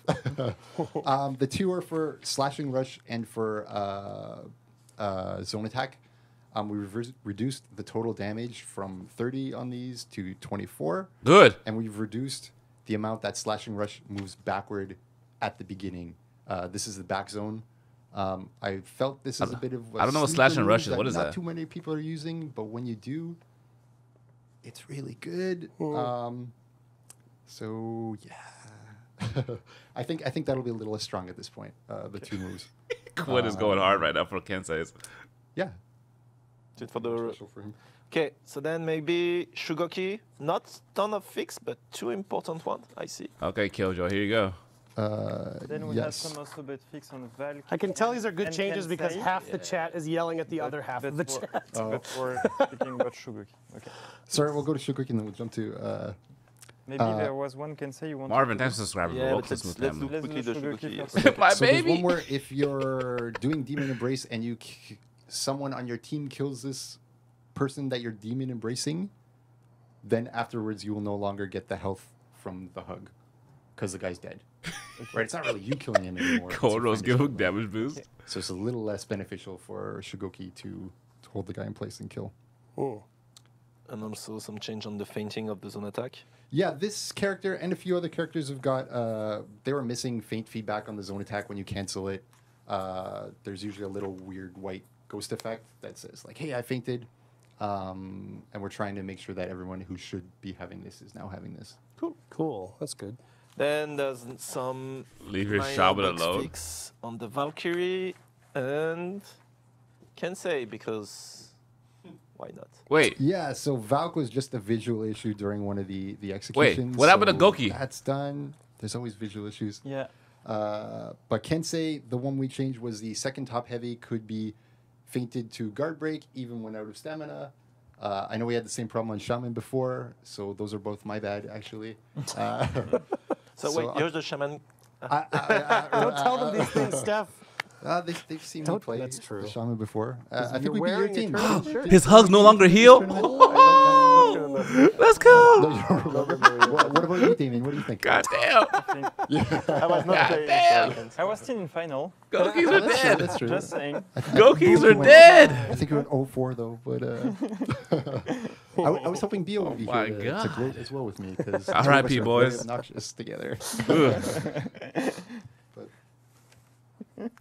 The two are for Slashing Rush and for Zone Attack. We reduced the total damage from 30 on these to 24. Good. And we've reduced the amount that Slashing Rush moves backward at the beginning. This is the back zone. I felt this is a bit of a I don't know what sleeper Slash and Rush move is. What is not that? too many people are using, but when you do, it's really good. So yeah, I think that'll be a little less strong at this point. The two moves. Quinn is going hard right now for Kensei's. Yeah. Just for the Special for him. Okay, so then maybe Shugoki, not ton of fix, but two important ones, I see. Okay, Killjoy, here you go. Then we yes. have some also bit fix on Valkyrie. I can tell these are good and changes because Kensei. half the chat is yelling at the other half of the for- chat. But we're speaking about Shugoki. Okay. Sorry, we'll go to Shugoki and then we'll jump to. Maybe there was one Kensei you want Marvin, to thanks for subscribing. Yeah, Welcome but to Smooth let's do Family. quickly the Let's do Shugoki. Shugoki yes. My So there's baby. one where if you're doing Demon Embrace and someone on your team kills this person that you're Demon Embracing, then afterwards you will no longer get the health from the hug because the guy's dead. Right? It's not really you killing him anymore. it's your Corals friend give who's him damage boost. So it's a little less beneficial for Shigoki to hold the guy in place and kill. And also some change on the fainting of the zone attack. Yeah, this character and a few other characters have got, they were missing faint feedback on the zone attack when you cancel it. There's usually a little weird white ghost effect that says like, hey, I fainted. And we're trying to make sure that everyone who should be having this is now having this. Cool. That's good. Then there's some Leave your minor shop bug alone. fix on the Valkyrie and can't say because why not? Wait, Yeah, so Valk was just a visual issue during one of the executions. what happened to so Goki? That's done. There's always visual issues. Yeah. But Kensei, the one we changed was the second top heavy could be fainted to guard break even when out of stamina. I know we had the same problem on Shaman before, so those are both my bad, actually. So wait, here's the shaman. Don't tell them these things, Steph. They've seen me Don't- play that's true. the Shaman before. I You're think we beat your wearing team. eternal shirt. his hugs no longer heal. Let's go. What about you, Damien? What do you think? God damn. I was not playing. damn. I was still in final. Gokis are That's true, dead. that's true. Just saying. Gokis are dead. I think we went 0-4 though, but I was hoping Bio would be my here to God. gloat as well with me because R.I.P. boys. obnoxious together.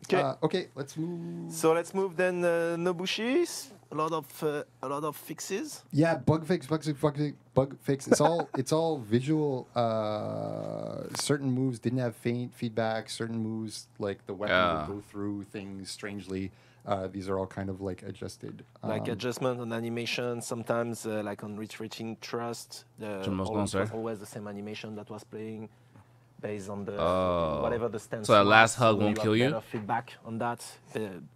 Okay. Okay, let's move. So let's move then Nobushi. A lot of fixes. Yeah, bug fix. It's all visual. Certain moves didn't have faint feedback. Certain moves, like the weapon, Yeah. would go through things strangely. These are all kind of like adjusted. Like adjustment on animation, sometimes like on retreating thrust, Almost it gone, was sir. always the same animation that was playing based on the Oh. whatever the stance. So that was, last hug won't have kill you? better feedback on that.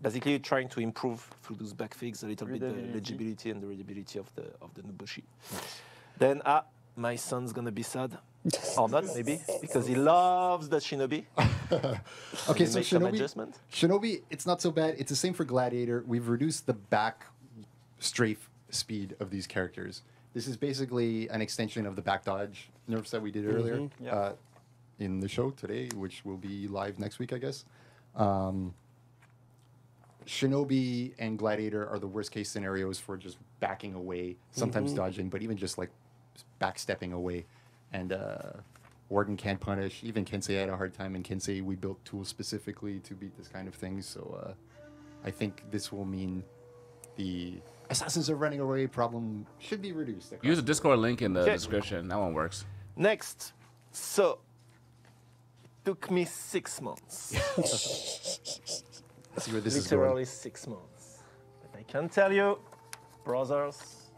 Basically, trying to improve through those backfix a little bit the Readability. legibility and the readability of the Nobushi. Then my son's gonna be sad. Or not, maybe, because he loves the Shinobi. Okay, He so makes some Shinobi, adjustment. Shinobi, it's not so bad. It's the same for Gladiator. We've reduced the back strafe speed of these characters. This is basically an extension of the back dodge nerfs that we did earlier Yeah. in the show today, which will be live next week, I guess. Shinobi and Gladiator are the worst case scenarios for just backing away, sometimes dodging, but even just like backstepping away. And Warden can't punish. Even Kensei had a hard time. In Kensei, we built tools specifically to beat this kind of thing. So I think this will mean the assassins are running away problem should be reduced. Use the Discord link in the Okay. description. That one works. Next, so it took me 6 months. See where this is going. Literally 6 months. But I can tell you, brothers,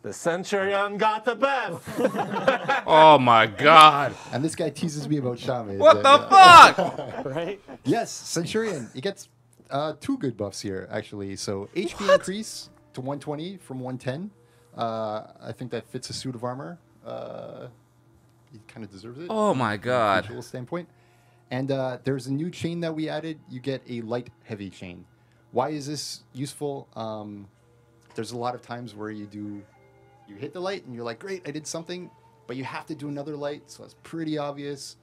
the Centurion got a buff. Oh my god. And this guy teases me about Shaman. What the And, fuck? Right? Yes, Centurion. He gets 2 good buffs here, actually. So HP increase to 120 from 110. I think that fits a suit of armor. He kind of deserves it. Oh my From a god. visual standpoint. And there's a new chain that we added. You get a light heavy chain. Why is this useful? There's a lot of times where you hit the light and you're like, great, I did something, but you have to do another light, so it's pretty obvious.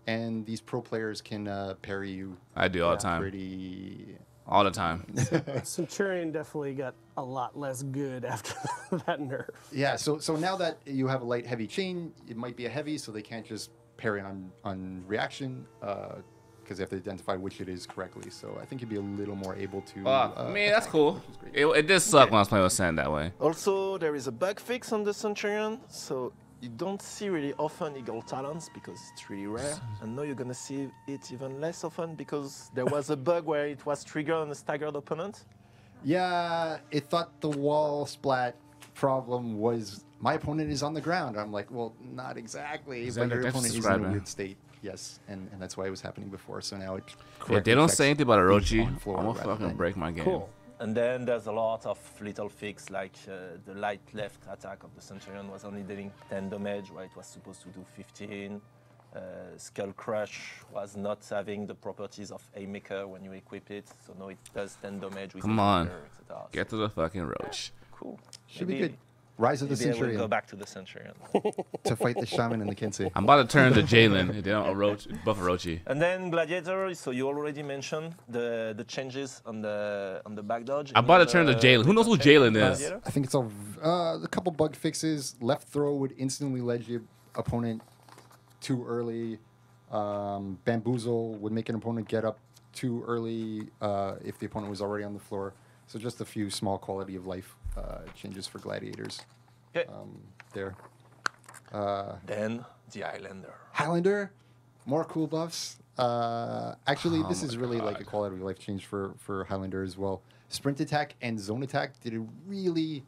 And these pro players can parry you I do all the time. pretty. All the time. Centurion definitely got a lot less good after that nerf. Yeah, so now that you have a light heavy chain, it might be a heavy, so they can't just parry on reaction because they have to identify which it is correctly. So I think you'd be a little more able to. I mean, that's cool. which is great. It did suck when I was playing with Sand that way. Also, there is a bug fix on the Centurion, so you don't see really often Eagle Talons because it's really rare. And now you're gonna see it even less often because there was a bug where it was triggered on a staggered opponent. Yeah, it thought the wall splat problem was my opponent is on the ground. I'm like, well, not exactly, but Xander, your thanks for opponent is in a subscribing. weird state. Yes, and that's why it was happening before. So now it. Yeah, correctly they don't checks say anything about Orochi. on floor I'm gonna rather fucking than- break my game. Cool. And then there's a lot of little fix, like the light left attack of the Centurion was only dealing 10 damage, where it was supposed to do 15. Skull Crush was not having the properties of Haymaker when you equip it, so now it does 10 damage with Come on. Haymaker, etc. Get to the fucking roach. Cool. Should be Maybe good. Rise of the Maybe I will Centurion go back to the Centurion. to fight the shaman and the Kensei. I'm about to turn to Jalen. They don't buff Orochi. And then Gladiator. So you already mentioned the changes on the back dodge. I'm about to turn to Jalen. Who knows who Jalen is? Gladiator? I think it's all a couple bug fixes. Left throw would instantly ledge your opponent too early. Bamboozle would make an opponent get up too early if the opponent was already on the floor. So just a few small quality of life changes for gladiators. Okay. There. Then the Highlander. Highlander, more cool buffs. Actually, this is really like a quality of life change for Highlander as well. Sprint attack and zone attack did a really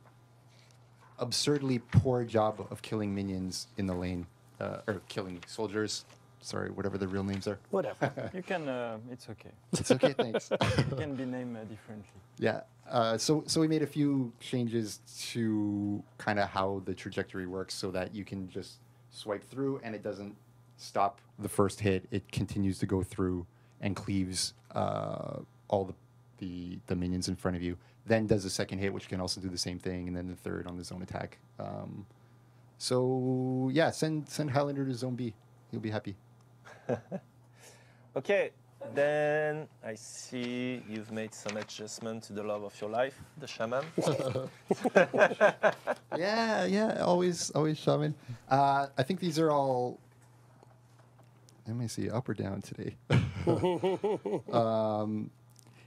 absurdly poor job of killing minions in the lane, or killing soldiers. Sorry, whatever the real names are. Whatever. You can, it's okay. It's okay, thanks. You can be named differently. Yeah. So we made a few changes to kind of how the trajectory works so that you can just swipe through and it doesn't stop the first hit. It continues to go through and cleaves all the minions in front of you. Then does a second hit, which can also do the same thing, and then the third on the zone attack. So yeah, send Highlander to Zone B. He'll be happy. Okay, then I see you've made some adjustment to the love of your life, the shaman. Yeah, always shaman. I think these are all. Let me see, up or down today.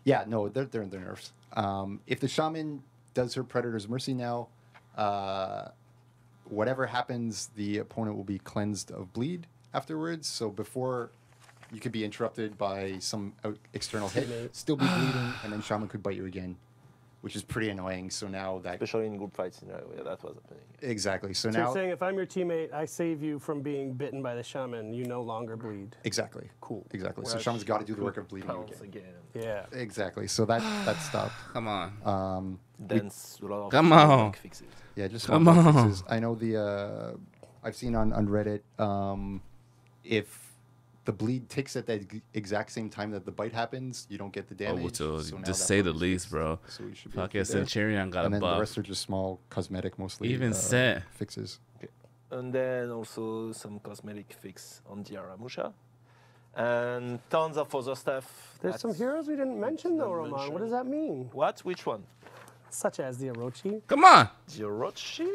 Yeah, no, they're nerfs. If the shaman does her Predator's Mercy now, whatever happens, the opponent will be cleansed of bleed afterwards. So before you could be interrupted by some external hit, still be bleeding, and then shaman could bite you again, which is pretty annoying. So now that Especially in group fights, that was happening. exactly. So So now you're saying if I'm your teammate, I save you from being bitten by the shaman, you no longer bleed. exactly Cool. exactly. So Whereas shaman's got to do the work of bleeding you Pounce again. again. Yeah. Exactly. So that stopped. Come on. Then a lot of Come on. bug fixes. Yeah, just Come small bug on. fixes. I know I've seen on Reddit, if the bleed ticks at the exact same time that the bite happens, you don't get the damage. So now just that say the bug is least, fixed. bro. So we should be Fucking okay there. Centurion got And a then the buff. rest are just small cosmetic, mostly. Even Cent. Fixes. And then also some cosmetic fix on Diaramusha. And tons of other stuff. There's some heroes we didn't mention though, Didn't Roman. mention. What does that mean? What? Which one? Such as the Orochi. Come on. The Orochi?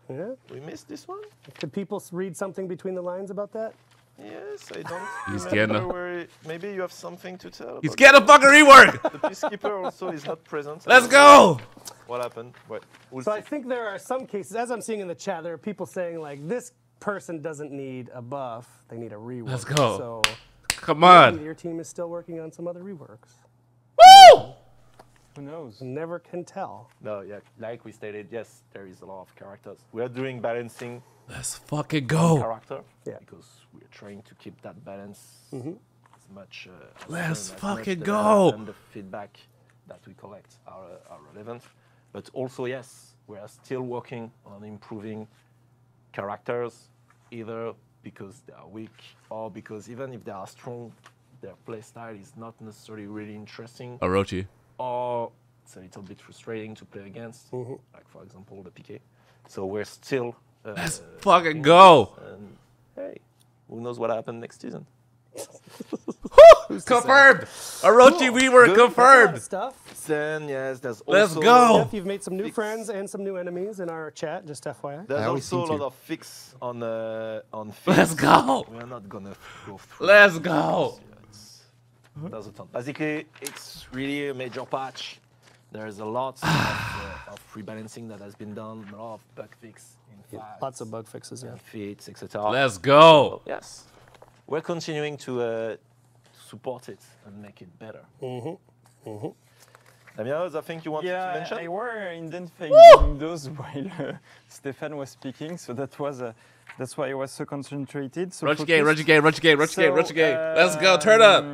Yeah. We missed this one? Could people read something between the lines about that? Yes, I don't He's remember getting where maybe you have something to tell. He's about getting a fucking rework. The Peacekeeper also is not present. Let's go. What happened? We'll So see. I think there are some cases, as I'm seeing in the chat, there are people saying like this person doesn't need a buff, they need a rework. Let's go. So Come maybe on. your team is still working on some other reworks. Woo! Who knows? Never can tell. No, yeah, like we stated, yes, there is a lot of characters. We are doing balancing Let's fucking go. character Yeah. because we are trying to keep that balance as much. Let's as much fucking the go. balance and the feedback that we collect are relevant, but also yes, we are still working on improving characters, either because they are weak or because even if they are strong, their playstyle is not necessarily really interesting, Orochi. or it's a little bit frustrating to play against, like for example the PK. So we're still. Let's fucking go. And hey, who knows what happened next season? Confirmed. Orochi Rework That's a lot confirmed. of stuff. Then yes, there's Let's also go. Jeff, you've made some new Fix. friends and some new enemies in our chat, just FYI. There's I always also a seem lot to. of fix on fix. Let's go. We are not gonna go through. Let's go. There's a ton. Basically, it's really a major patch. There's a lot of rebalancing that has been done, a lot of bug fix in fights, Lots of bug fixes, yeah. and feats, etc. Let's go. Yes, we're continuing to support it and make it better. Damian, I think you want to mention? I were identifying those while Stefan was speaking, so that's why I was so concentrated. So Rush gate. Let's go. Turn up.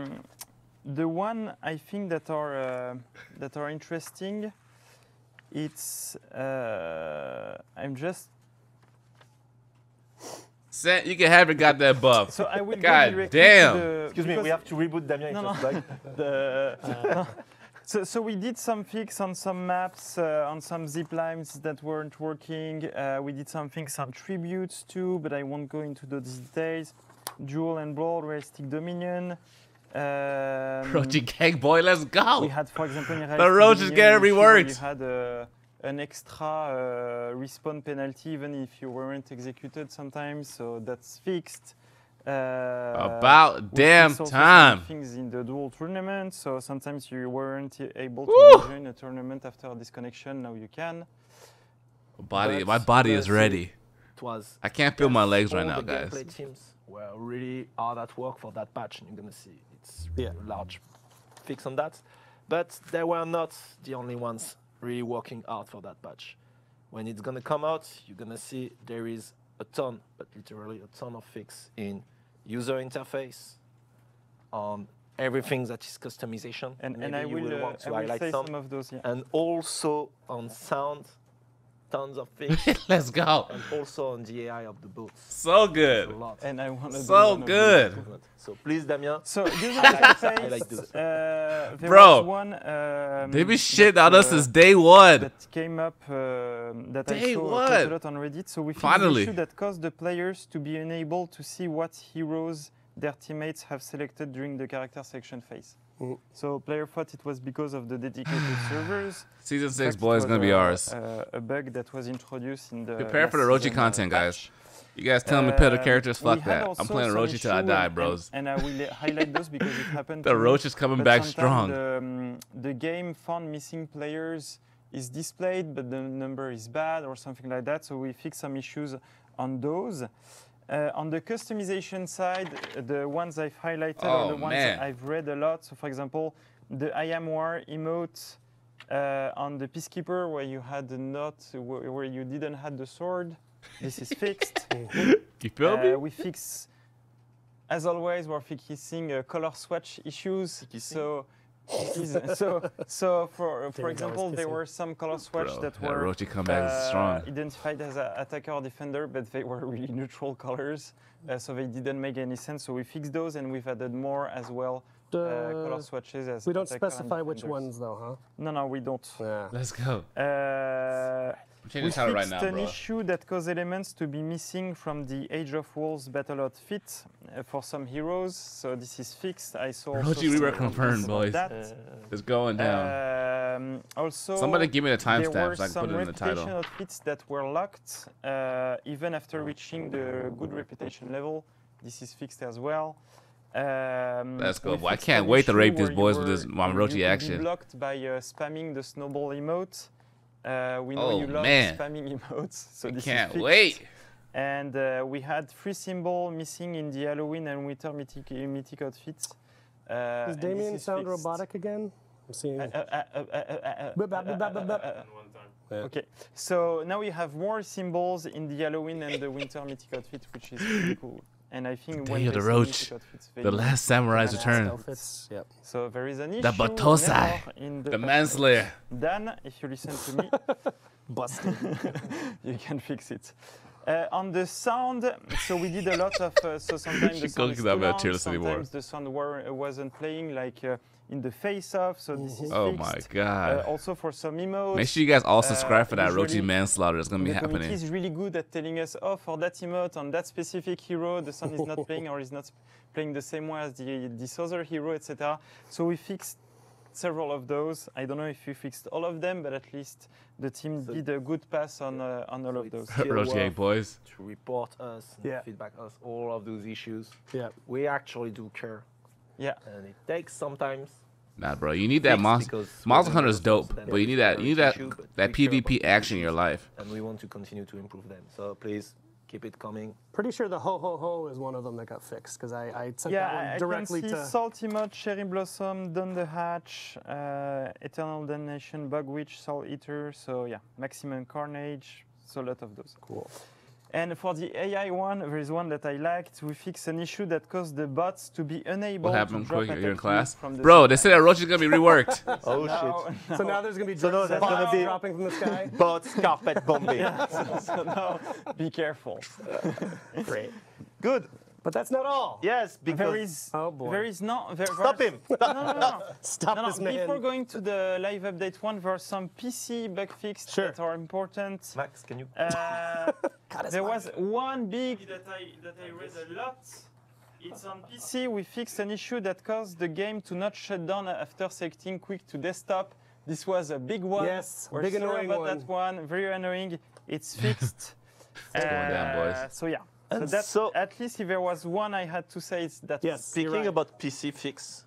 The one I think that are interesting, it's I'm just Sent, you can have it. Got that buff. so I will God go directly damn. to the, Excuse me, we because have to reboot Damien. No, Just no. like the So we did some fix on some maps, on some zip lines that weren't working. We did some things on tributes too, but I won't go into those details. Dual and broad where stick dominion. Orochi gang boy, let's go. We had, for example, in The roach is getting reworked. You had an extra respawn penalty even if you weren't executed sometimes, so that's fixed. About damn time. Things in the dual tournament, so sometimes you weren't able to join a tournament after a disconnection. Now you can. My body is ready. It was. I can't feel my legs right all now, the guys. gameplay teams were really hard at work for that patch, and you're gonna see it's really a large fix on that. But they were not the only ones really working hard for that patch. When it's gonna come out, you're gonna see there is a ton, but literally a ton of fix in user interface, on everything that is customization. And I will want to I will highlight say some of those. Yeah. and also on sound, tons of things. Let's go. And also on the AI of the boats. So good. A lot. And I want to So good. So please, Damien. So user I interface. like this. There Bro, was one. They be shit on us since day one. That came up that Day I saw one. quite a lot on Reddit. So we fixed Finally. the issue that caused the players to be unable to see what heroes their teamates have selected during the character selection phase. So player thought it was because of the dedicated servers. Season In 6, fact, boys, it gonna was be ours. A bug that was introduced in the Prepare for the last Orochi season, content, guys. patch. You guys tell me pill the characters, We fuck had that. I'm also playing some Orochi till I issue, die, and- bros. And I will highlight those because it happened. The to me. Roach is coming But back sometimes strong. The game found missing players is displayed, but the number is bad or something like that. So we fix some issues on those. On the customization side, the ones I've highlighted are the ones man. I've read a lot. So for example, the I am war emote on the Peacekeeper where you had the knot, where you didn't have the sword. This is fixed. You feel me? We fix, as always, we're fixing color swatch issues. So for example, there were some color swatch Bro, that that were Orochi comeback is strong. identified as an attacker or defender, but they were really neutral colors, so they didn't make any sense. So we fixed those, and we've added more as well. Color swatches as We don't attacker and specify which defenders. ones, though, No, we don't. huh? Let's go. We Changing title right fixed now, an bro. issue that caused elements to be missing from the Age of Wolves battle outfit for some heroes. So this is fixed. I saw also Orochi some Rework confirmed, comments about boys. that. It's going down. Also, Somebody give me the there timestamp were so I can some put it in the reputation title. outfits that were locked even after reaching the good reputation level. This is fixed as well. Let's go, we boy. I fixed can't an wait to issue rape these where boys you with this were- Orochi you could action. be blocked by spamming the snowball emote. We know Oh, you love man. spamming emotes, so I this can't is fixed. wait. And we had 3 symbols missing in the Halloween and Winter mythic outfits. Does and Damien this is sound fixed. robotic again? I'm seeing. And one time. Okay, so now we have more symbols in the Halloween and the Winter mythic outfit, which is really cool. And I think Day when of the they see Roach, mythic outfits, they The know. last samurai's return. Outfits. Yep. So there is an issue. The Batosai. never in The patch manslayer. notes. Dan, if you listen to me, Busted. you can fix it. On the sound, so we did a lot of, so sometimes She the sound cooks is that too bad loud, tearless anymore. sometimes the sound wasn't playing like in the face-off, so this is Oh fixed. my god. Also for some emotes. Make sure you guys all subscribe for that usually Orochi manslaughter that's gonna be the community happening. is really good at telling us, oh, for that emote on that specific hero, the sound is not playing or is not playing the same way as this other hero, etc. So we fixed several of those. I don't know if we fixed all of them, but at least the team did a good pass on all of those. Still Orochi gang worth boys. to report us, and Yeah. feedback us, all of those issues. Yeah. We actually do care, Yeah. and it takes sometimes. Nah, bro, you need that Fixed monster. because Monster we're Hunter is doing those, dope, then but you need there's that. You need another that. issue, but That we care PvP about action in your issues, life. and we want to continue to improve them. So please keep it coming. Pretty sure the ho ho ho is one of them that got fixed because I sent that Yeah, one I directly can see to. Salty Mod, Cherry Blossom, Dun the Hatch, Eternal Damnation, Bug Witch, Soul Eater. So yeah, Maximum Carnage. So a lot of those. Cool. And for the AI one, there is one that I liked. We fixed an issue that caused the bots to be unable What to happened? drop Quick, you're in attack class, from the bro. They sky. said that Orochi's gonna be reworked. Oh Now- So now there's gonna be So no, that's gonna be- dropping from the sky. Bots, carpet bombing. so now be careful. Great. Good. But that's not all. Yes, There because is, Oh, boy. there is not. stop him. Stop No, this no, man. before going to the live update one, there are some PC bug fixes Sure. that are important. Max, can you? There was one big that I read a lot. It's on PC. We fixed an issue that caused the game to not shut down after selecting quick to desktop. This was a big one. Yes, We're big sorry annoying about one. that one. Very annoying. It's fixed. It's going down, boys. So yeah. So And that's so- at least if there was one I had to say, it's that. Yes. one. Speaking right. about PC fix,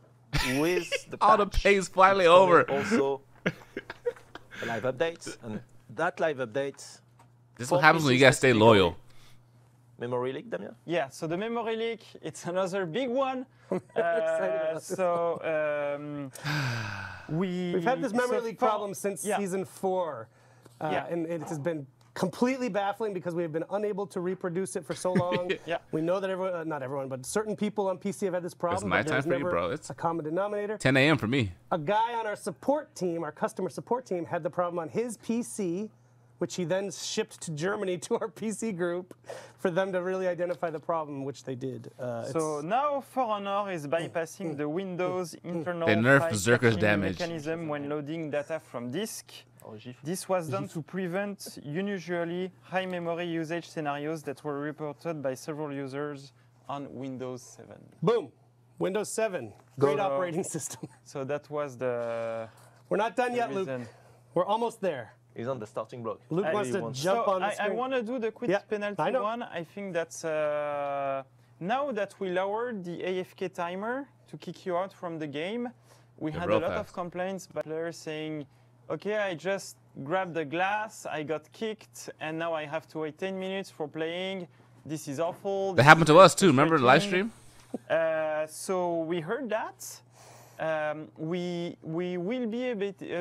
with the All the patch, pay's finally it's over. coming Also, a live update, and that live update. This is for what happens when you PC guys stay specifically, loyal. Memory leak, Damien? Yeah, so the memory leak, it's another big one. excited about this We've had this memory leak problem since yeah. season 4. Yeah. And it has been completely baffling because we have been unable to reproduce it for so long. Yeah. We know that everyone, not everyone, but certain people on PC have had this problem. but nighttime there's for you, never bro. It's- a common denominator. 10 a.m. for me. A guy on our support team, our customer support team, had the problem on his PC, which he then shipped to Germany to our PC group for them to really identify the problem, which they did. So now For Honor is bypassing the Windows internal They nerfed file Berserker's caching damage. mechanism when loading data from disk. This was done to prevent unusually high memory usage scenarios that were reported by several users on Windows 7. boom, Windows 7, great Go. operating system. So that was the We're not done yet, Luke. reason. We're almost there. He's on the starting block. Luke I wants to really jump on the I screen. want to do the quit Yeah, penalty I know. one. I think that's now that we lowered the AFK timer to kick you out from the game, we Yeah, had real a lot fast. of complaints by players saying, okay, I just grabbed the glass, I got kicked, and now I have to wait 10 minutes for playing. This is awful. That This happened is to us too. Remember the live frustrating." stream? So we heard that. We will be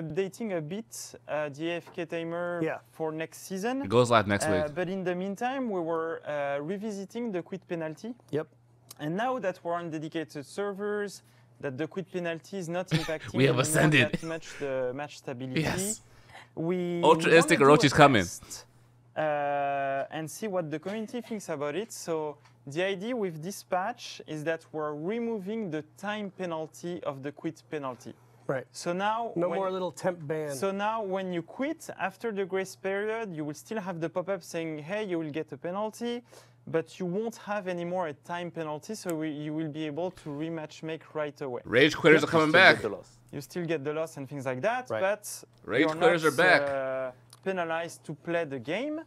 updating a bit the AFK timer Yeah. for next season. It goes live next week. But in the meantime, we were revisiting the quit penalty. Yep. And now that we're on dedicated servers, that the quit penalty is not impacting We have anymore ascended. that much the match stability. Yes. We Ultra wanna Instinct do a Orochi's coming. test, and see what the community thinks about it. So the idea with this patch is that we're removing the time penalty of the quit penalty. Right. So now No when- more little temp ban. So now when you quit after the grace period, you will still have the pop-up saying, hey, you will get a penalty, but you won't have anymore a time penalty, so you will be able to rematch make right away. Rage quitters are coming Still get back. the loss. You still get the loss and things like that, Right. but Rage you're quitters not, are back. Penalized to play the game.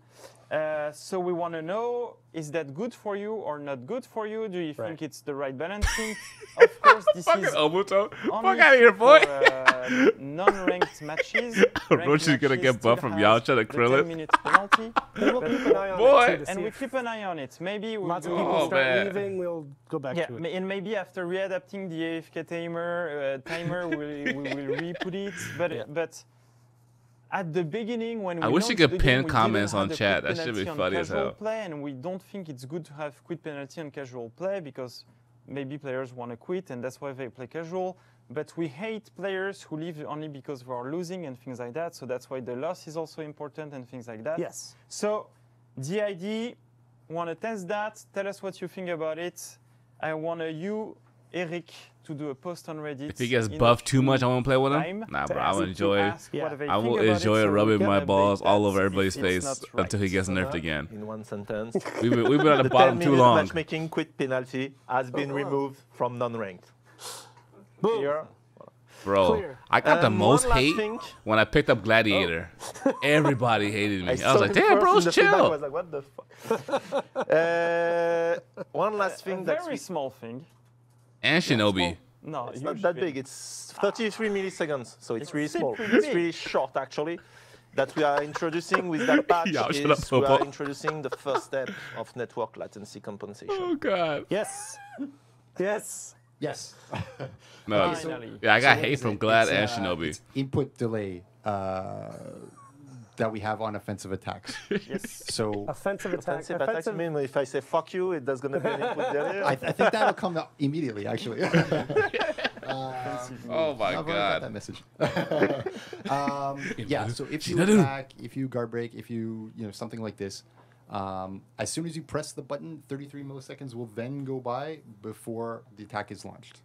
So we want to know, is that good for you or not good for you? Do you think Right. it's the right balancing? Of course, this Fucking is Obuto. only Fuck out of here, boy. for, non-ranked matches. Ranked Orochi's gonna matches get buffed still from has Yamcha to the Krill it. 10 minutes penalty. And we'll keep an eye on Boy. it too to And see we if keep an eye on it. Maybe we'll lots of do- people Oh, start man. leaving. We'll go back Yeah, to it. and maybe after readapting the AFK timer, we will re-put it. But at the beginning, when we I wish you launched could the pin game, we comments didn't have on the chat. quit That should be penalty on funny as casual hell. Play, and we don't think it's good to have quit penalty on casual play because maybe players want to quit, and that's why they play casual. But we hate players who leave only because we are losing and things like that. So that's why the loss is also important and things like that. Yes. So the idea, want to test that? Tell us what you think about it. I want you, Eric, to do a post on Reddit. If he gets in buffed a too much, I won't play with him. time Nah, to bro. I will ask- to enjoy. ask Yeah. what they I think will about it, enjoy so we rubbing can my update balls that all over if everybody's it's face not until he right. gets nerfed again. In one sentence, We've been at the the bottom 10 too minute long. matchmaking quit penalty has been removed from non-ranked. Boom. Clear? Bro, Clear. I got the And most one last hate thing. when I picked up Gladiator. Everybody hated me. I saw was like, him damn, first bro, in the feedback, I chill. was like, what the fuck? One last A thing that's very small thing. And Shinobi. No, it's not huge that thing. big. It's 33 milliseconds, so it's really small. pretty It's big. really short, actually. That we are introducing with that patch Yeah, shut up, is we are Popo. introducing the first step of network latency compensation. Oh, God. Yes. Yes. Yes. No. Finally. Yeah, I got So what hate is from it? Glad It's, and Shinobi. it's input delay that we have on offensive attacks. Yes. So Offensive attack. Offensive attacks, I mean, if I say fuck you, it does gonna be an input delay. I think that'll come out immediately, actually. Oh, my I've already got God. that message. Yeah, so if you Shinadu. attack, if you guard break, if you something like this, As soon as you press the button, 33 milliseconds will then go by before the attack is launched.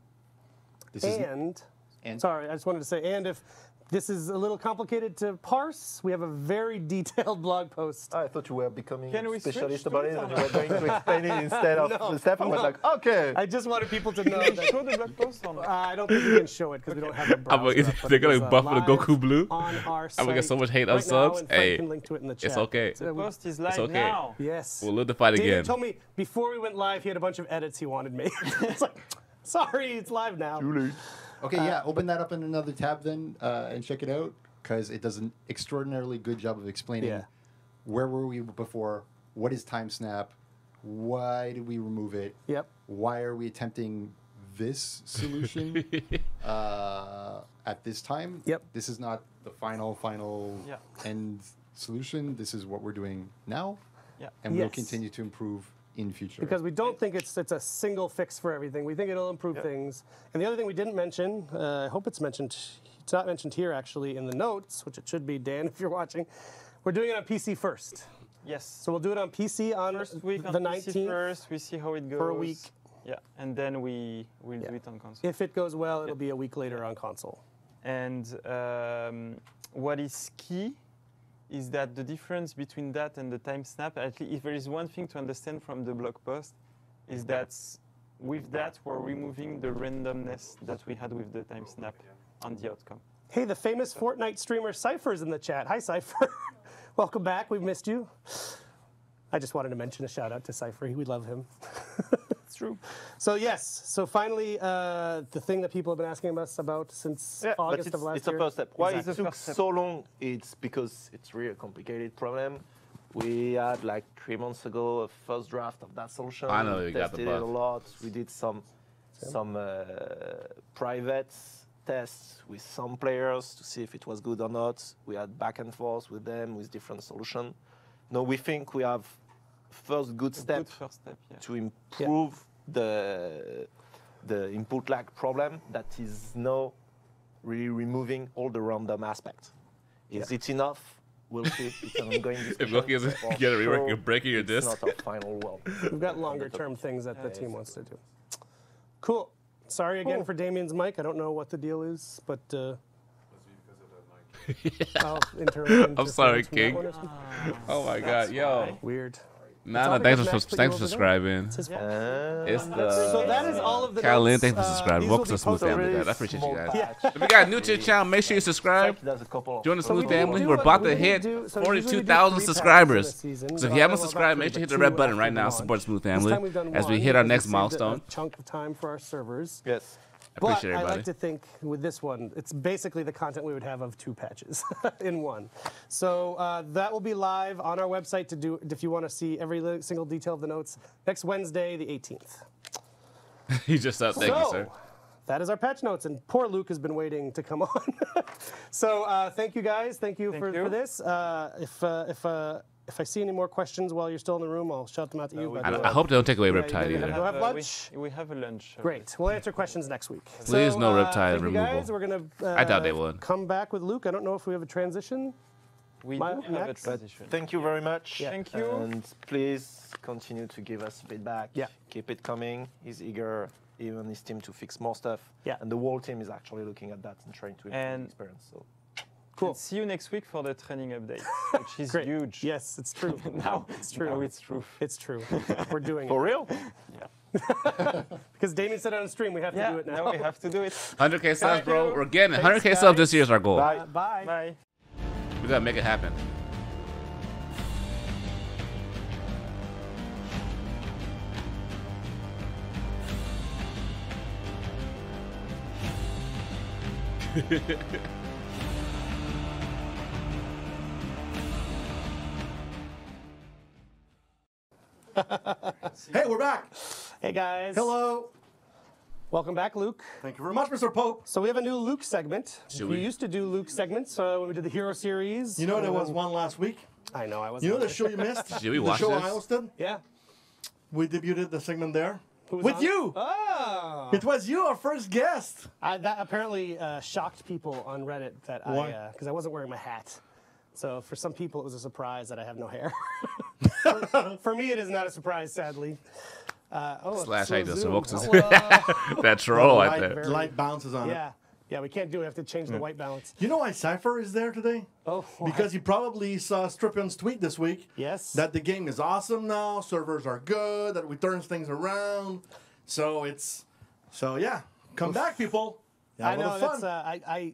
This And sorry, I just wanted to say, and if this is a little complicated to parse, we have a very detailed blog post. I thought you were becoming Can we a specialist switch about to it, it and or you were going to explain it instead of Steph. I was like, okay. I just wanted people to know Show that the blog post or not? I don't think we can show it because we don't have a browser. up, but they're gonna it is, buff with a live Goku Blue. on our I'm gonna get so site much hate right on now, subs. and Frank Hey, can link to it in the chat. it's okay. The post is live okay. now. Yes. We'll live to fight David again. told me before we went live, he had a bunch of edits he wanted made. It's like, sorry, it's live now. Okay, yeah, open that up in another tab then and check it out, because it does an extraordinarily good job of explaining where were we before, what is time snap, why did we remove it, Yep. why are we attempting this solution at this time. Yep. This is not the final end solution. This is what we're doing now, and we'll Yes. continue to improve in future. Because we don't think it's a single fix for everything. We think it'll improve things. And the other thing we didn't mention, I hope it's mentioned, it's not mentioned here actually in the notes, which it should be, Dan, if you're watching. We're doing it on PC first. Yes. So we'll do it on PC on First week on the PC 19th. first, we see how it goes. For a week. Yeah, and then we'll do it on console. If it goes well, it'll be a week later on console. And what is key is that the difference between that and the time snap, at least if there is one thing to understand from the blog post, is that with that we're removing the randomness that we had with the time snap on the outcome. Hey, the famous Fortnite streamer Cypher's in the chat. Hi, Cypher. Welcome back. We've missed you. I just wanted to mention a shout out to Cypher. We love him. It's true. So yes. So finally, the thing that people have been asking us about since August of last it's year. a first step. Why Exactly. it took so long? It's because it's really a complicated problem. We had like 3 months ago a first draft of that solution. Finally, we got the tested it a bug. lot. We did some private tests with some players to see if it was good or not. We had back and forth with them with different solutions. Now we think we have first good step Good first step, yeah. to improve the input lag problem that is now really removing all the random aspects. Is it enough? We'll see. It's an ongoing discussion. If Loki doesn't For get a rework, sure, you're breaking your it's disc. not our final world. We've got longer term things that the team wants to do. Cool. Sorry again for Damien's mic. I don't know what the deal is, but I'm sorry, King. Oh my God, yo. Weird. Nah, thanks for subscribing. It's So the that is all of the Caroline, notes. thanks for subscribing. These Welcome will to be the Smooth posted- Family, guys. I appreciate you guys. Yeah. If you got new to the channel, make sure you subscribe. There's a couple of Join the So we Smooth didn't Family. do We're it- about we to didn't hit do- so usually we do 42,000 3 subscribers. packs in a season. So if you haven't Well, subscribed, about make sure you hit the 2 red button after right now. launch. Support Smooth This Family time we've done as we one hit our because next we saved milestone. A chunk of time for our servers. Yes. I appreciate But I like everybody. to think with this one, it's basically the content we would have of 2 patches in one. So that will be live on our website to do if you want to see every single detail of the notes next Wednesday, the 18th. You just up. Thank you, sir. That is our patch notes, and poor Luke has been waiting to come on. So thank you guys. Thank you for this. If I see any more questions while you're still in the room, I'll shout them out to you. But, I hope they don't take away yeah, Riptide you either. We'll have lunch. We have a lunch. Great. We'll answer questions next week. Please no Riptide thank removal. You guys. We're gonna. I doubt they would. Come back with Luke. I don't know if we have a transition. We My- do have a next? transition. Thank you very much. Thank you. And please continue to give us feedback. Yeah. Keep it coming. He's eager, even his team, to fix more stuff. Yeah. And the whole team is actually looking at that and trying to improve the experience. So. Cool. And see you next week for the training update, which is Great. huge. Yes, it's true. Now it's true. Now it's true. It's true. We're doing For it. real? Because Damien said on stream we have to do it now. Now we have to do it. 100K subs, bro. you. We're getting it. Thanks, 100K subs this guys. year is our goal. Bye. Bye. Bye. We gotta make it happen. Hey, we're back. Hey guys. Hello. Welcome back, Luke. Thank you very much, Mr. Pope. So we have a new Luke segment. Should we we? used to do Luke segments when we did the Hero series. You know there was one last week. I know I was. You know the show you missed? Should we the watch show this? I hosted? Yeah. We debuted the segment there. Who was With on? you. Oh. It was you, our first guest. That apparently shocked people on Reddit that Why? because I wasn't wearing my hat. So for some people it was a surprise that I have no hair. For me, it is not a surprise, sadly. Slash, so I just zoom. smoked this. Hello. That troll right light, there. light bounces on it. Yeah. Yeah, we can't do it. We have to change the white balance. You know why Cypher is there today? Oh, why? Because he probably saw Strippin's tweet this week. Yes. That the game is awesome now, servers are good, that we turn things around. So yeah, come back, people. I Have a know, lot of that's, fun.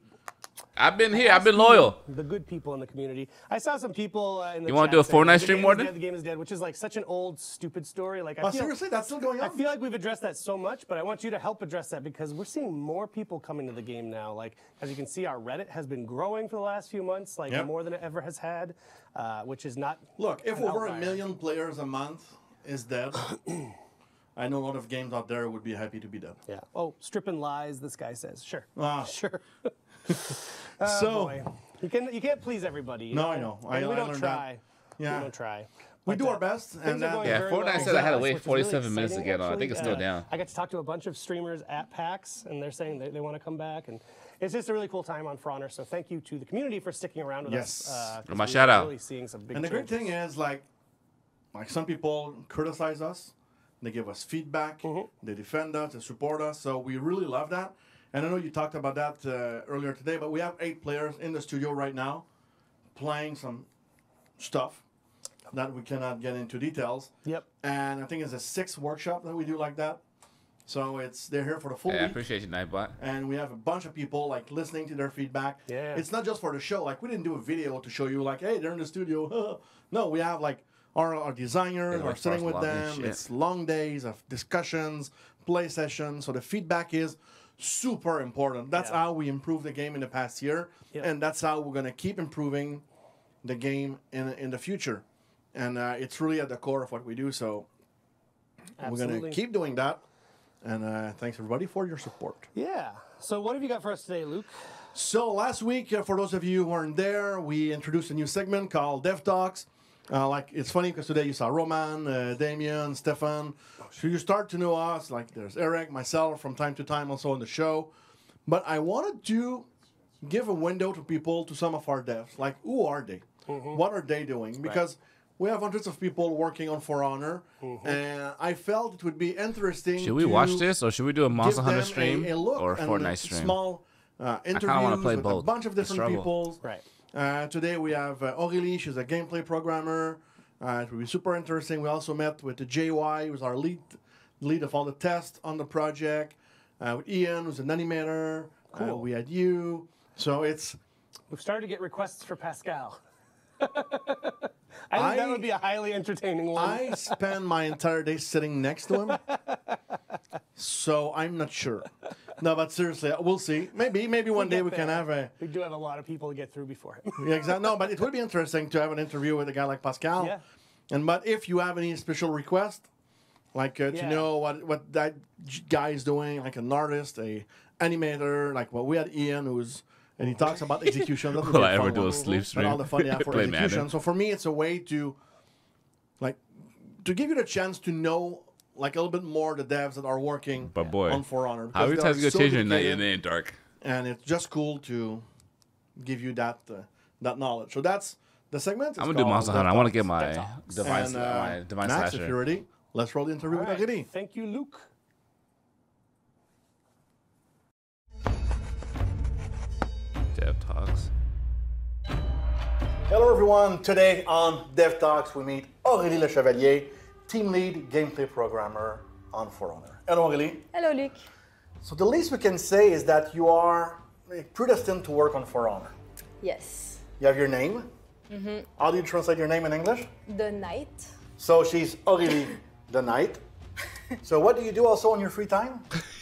I've been here. I've been loyal. The good people in the community. I saw some people in the You wanna chat do a saying, Fortnite "The stream, game is Morgan?" dead, the game is dead, which is like such an old, stupid story. Like, Oh, seriously, that's still going I on? feel like we've addressed that so much, but I want you to help address that because we're seeing more people coming to the game now. Like, as you can see, our Reddit has been growing for the last few months, like Yep. more than it ever has had, which is not. Look, if an over outlier. 1 million players a month is dead, I know a lot of games out there would be happy to be dead. Yeah. Oh, stripping lies. This guy says, sure, Ah. sure. So- boy. You can't please everybody. No, I know. And we I don't learned try. that. Yeah. We don't try. We But, do our best. things And are going Yeah, very Fortnite well. said I had to wait Which is really 47 minutes to exciting, get on. I think it's still actually. down. I got to talk to a bunch of streamers at PAX, and they're saying they want to come back, and it's just a really cool time on For Honor. So thank you to the community for sticking around with Yes. us. 'Cause My we shout are out. Really seeing some big And the great changes. thing is, like some people criticize us, they give us feedback, they defend us, they support us. So we really love that. And I know you talked about that earlier today, but we have 8 players in the studio right now playing some stuff that we cannot get into details. Yep. And I think it's a 6th workshop that we do like that. So they're here for the full Yeah, I week. appreciate you, Nightbot. And we have a bunch of people like listening to their feedback. Yeah. It's not just for the show. Like we didn't do a video to show you like, hey, they're in the studio. No, we have like our designers, They we're work sitting for us with a lot and them. shit. It's long days of discussions, play sessions. So the feedback is super important. That's Yeah. how we improved the game in the past year. Yep. And that's how we're gonna keep improving the game in the future. And it's really at the core of what we do. So we're Absolutely. gonna keep doing that. And thanks everybody for your support. Yeah. So what have you got for us today, Luke? So last week, for those of you who weren't there, we introduced a new segment called Dev Talks. Like it's funny because today you saw Roman, Damien, Stefan. So you start to know us. Like there's Eric, myself from time to time also on the show. But I wanted to give a window to people, to some of our devs. Like who are they? What are they doing? Because we have hundreds of people working on For Honor, and I felt it would be interesting. Should we to watch this, or should we do a give Monster Hunter them stream a look or a and Fortnite a stream? Small interviews wanna play with both. a bunch of The different struggle. people. Right. Today we have Aurélie, she's a gameplay programmer. It will be super interesting. We also met with the JY, who's our lead of all the tests on the project. With Ian, who's an animator. Cool. We had you. So it's We've started to get requests for Pascal. I think that would be a highly entertaining one. I spend my entire day sitting next to him. So I'm not sure. No, but seriously, we'll see. Maybe one day get we can there. have a We do have a lot of people to get through before him. yeah, exactly. No, but it would be interesting to have an interview with a guy like Pascal. Yeah. But if you have any special request, like to Yeah. know what that guy is doing, like an artist, a animator, like we had Ian and he talks about execution. That would be Will a I ever fun do one. a sleep But stream? all the fun you have for Play execution. Madden. So for me, it's a way to give you the chance to know like a little bit more the devs that are working But boy, on For Honor. how many because times they you are go so change your dedicated, name, Dark? and it's just cool to give you that knowledge. So that's the segment. I'm gonna do Monster Hunter. I want to get my Talks. device, And, my divine Max, if slasher. you're ready, let's roll the interview All with right. Aurélie. Thank you, Luke. Dev Talks. Hello everyone. Today on Dev Talks, we meet Aurélie Le Chevalier, team lead gameplay programmer on For Honor. Hello Aurélie. Hello, Luc. So the least we can say is that you are predestined to work on For Honor. Yes. You have your name. How do you translate your name in English? The night. So she's Aurélie the Knight. So what do you do also on your free time?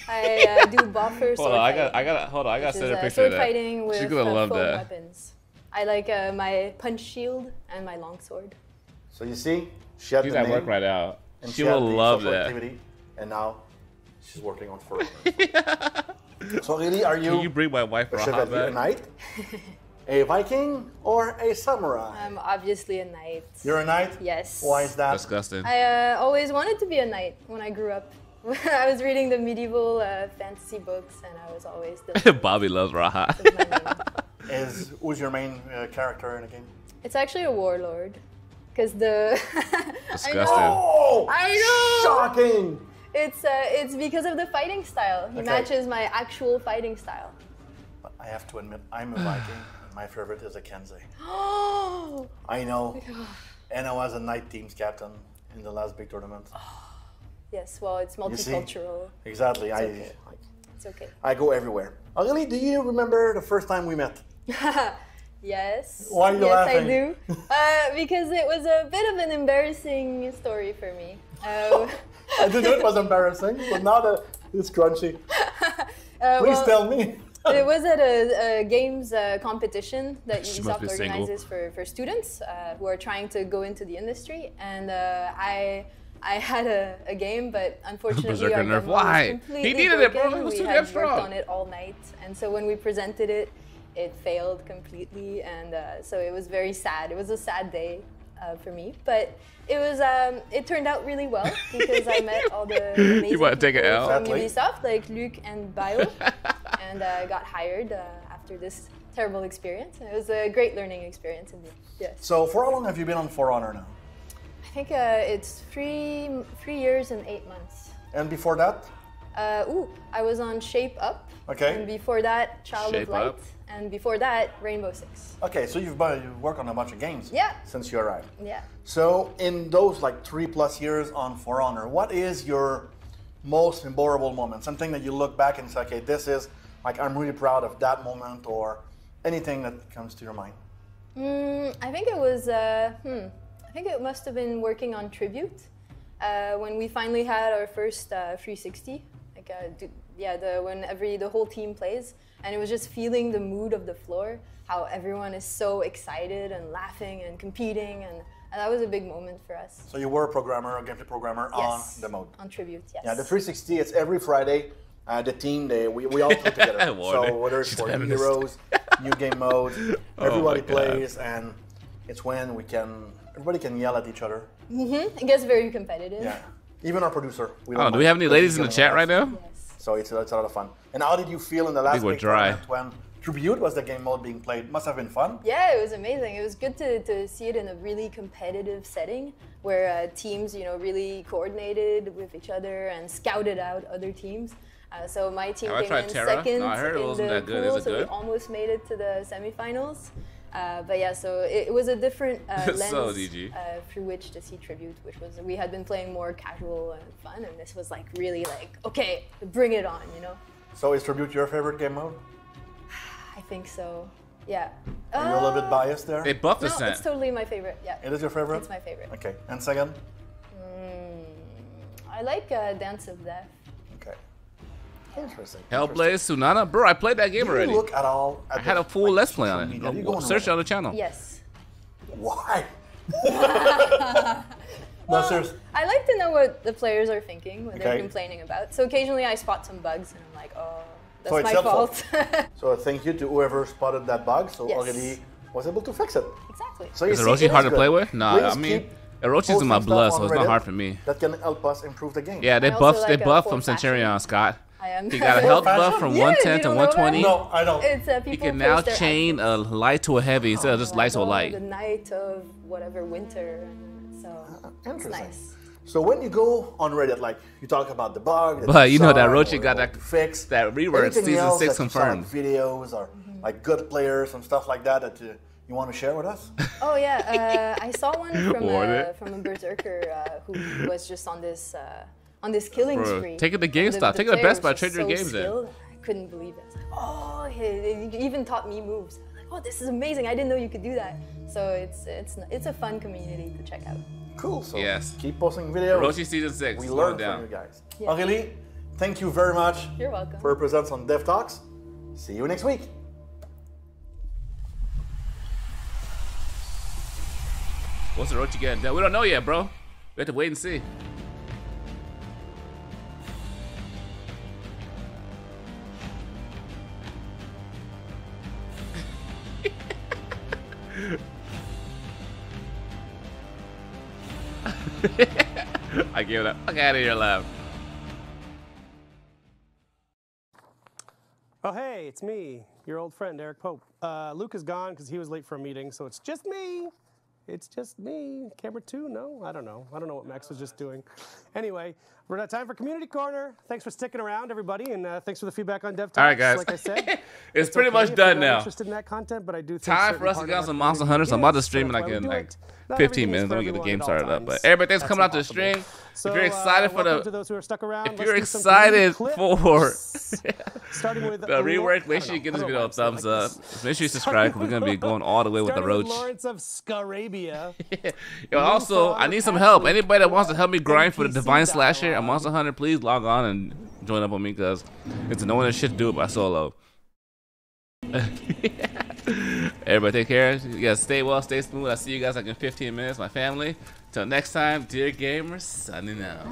I do buffer Hold sword on, I fighting, got, hold on, I got to which send a is, picture of sword that. fighting with She's gonna love foam that. weapons. I like my punch shield and my longsword. So you see, she had She's the at name, work right now. and She had will the love social that. activity, and now she's working on For Honor. So Aurélie, are Can you bring my wife for a a hot chevalier, a bath? knight, a Viking, or a samurai? I'm obviously a knight. You're a knight? Yes. Why is that? Disgusting. I always wanted to be a knight when I grew up. I was reading the medieval fantasy books, and I was always the Bobby loves Raha. my name. Who's your main character in the game? It's actually a warlord. because the Disgusting. Oh! I know. Shocking! It's because of the fighting style. He Okay. matches my actual fighting style. But I have to admit, I'm a Viking. And my favorite is a Kensei. Oh. I know. And I was a night team's captain in the last big tournament. Yes. Well, it's see? multicultural. Exactly. It's okay. I go everywhere. Aurélie, do you remember the first time we met? Yes. Why are you yes, laughing? I do. Because it was a bit of an embarrassing story for me. I didn't know it was embarrassing, but now that it's crunchy. Please well, tell me. It was at a games competition that She must Ubisoft be single. organizes for students who are trying to go into the industry. And I had a game, but unfortunately Berserker our Nerf. demo Why? was He completely needed it, bro. broken. It was We too had damn worked strong. on it all night, and so when we presented it, it failed completely, and so it was very sad. It was a sad day for me, but it was. It turned out really well because I met all the amazing wanna take it people out? from Exactly. Ubisoft, like Luc and Bio, and got hired after this terrible experience. And it was a great learning experience indeed. Yes. So, for how long have you been on For Honor now? I think it's 3 years and 8 months. And before that? I was on Shape Up. Okay. And before that, Child Shape of Light. Up. And before that, Rainbow Six. Okay, so you've worked on a bunch of games Yeah. since you arrived. Yeah. So, in those like 3+ years on For Honor, what is your most memorable moment? Something that you look back and say, okay, this is like I'm really proud of that moment, or anything that comes to your mind. I think it was. I think it must have been working on Tribute when we finally had our first 360. Like, when the whole team plays, and it was just feeling the mood of the floor, how everyone is so excited and laughing and competing, and that was a big moment for us. So you were a programmer, a gameplay programmer Yes. on the mode. On Tribute, yes. Yeah, the 360. It's every Friday. The team, we all play together. Warning. So whether it's She's for new feminist. heroes, new game modes, Oh everybody my God. plays, and it's when everybody can yell at each other. It gets very competitive. Yeah, even our producer. Oh, do we have any ladies in the chat right now? Yes. So it's a lot of fun. And how did you feel in the last we're big dry. tournament when Tribute was the game mode being played? Must have been fun. Yeah, it was amazing. It was good to see it in a really competitive setting where teams, really coordinated with each other and scouted out other teams. So my team Have I came tried in Terra? second No, I heard it in wasn't the that good. pool, Is it so we good? almost made it to the semifinals. But yeah, so it was a different lens So, DG. through which to see Tribute, which was we had been playing more casual and fun, and this was like really like okay, bring it on, So is Tribute your favorite game mode? I think so. Yeah. Are you a little bit biased there? They buffed No, the it's scent. totally my favorite. Yeah. It is your favorite? It's my favorite. Okay. And second? I like Dance of Death. Okay. Interesting. Hellblaze, Sunana. Bro, I played that game Do already. you look at all? At I had a full Let's Play on social media? You go it. on Search it Reddit? on the channel. Yes. Why? No, seriously. I like to know what the players are thinking, what they're Okay. complaining about. So occasionally I spot some bugs and I'm like, oh, that's So it's my helpful. fault. So thank you to whoever spotted that bug. So Yes. Aurélie was able to fix it. Exactly. So you Is see, Orochi it hard to good. play with? Nah, Please I mean, keep Orochi's in my posting blood, stuff so on it's not Reddit hard for me. That can help us improve the game. Yeah, they I also buffed. like They a buffed full from Centurion, Scott. I am. He got a health Full buff from fashion? 110 you to don't know that? 120. No, I don't. It's He people can now post their chain a outfits. light to a heavy instead of just light to a Like, oh, light. The night of whatever winter. So it's Interesting. nice. So when you go on Reddit, like you talk about the bug, that But you know that saw Orochi or got you that- want to fix, that rework, anything season else 6 that you saw, like, confirmed. videos or like good players and stuff like that that you want to share with us? Oh yeah, I saw one Warn it. from a berserker who was just on this killing Bro, spree. take it to And GameStop. Take it to player Best Buy, was trade just your so games in. skilled. I couldn't believe it. I was like, oh, he even taught me moves. I'm like, oh, this is amazing. I didn't know you could do that. So it's a fun community to check out. Cool. So Yes. keep posting videos. Orochi season 6. We going learn down. from you guys. Yeah. Aurélie, thank you very much You're welcome. for your presence on Dev Talks. See you next week. What's Orochi getting done? We don't know yet, bro. We have to wait and see. I gave it up. Fuck out of here, lab. Oh, hey, it's me, your old friend, Eric Pope. Luke is gone because he was late for a meeting, so it's just me. It's just me. Camera 2? No, I don't know. I don't know what Max was just doing. Anyway, we're at time for Community Corner. Thanks for sticking around, everybody, and thanks for the feedback on DevTalks. All right, guys. Like I said, it's pretty much done now. Interested in that content, but I do think time for us to get on some Monster Hunters. I'm about to stream in like in like 15 minutes. Let me get the game started up. But everybody, thanks for coming out to the stream. So, if you're excited for the, to those who are stuck around, if you're excited for starting with the rework, make sure you give this video a thumbs up. Make sure you subscribe. We're gonna be going all the way with the roach. Lawrence of Scarabia. Yo, also, I need some help. Anybody that wants to help me grind for the Divine Slasher, a Monster Hunter, please log on and join up on me because it's annoying as shit to do it by solo. Everybody take care. You guys stay well, stay smooth. I'll see you guys like in 15 minutes, my family. Till next time, dear gamers, signing out.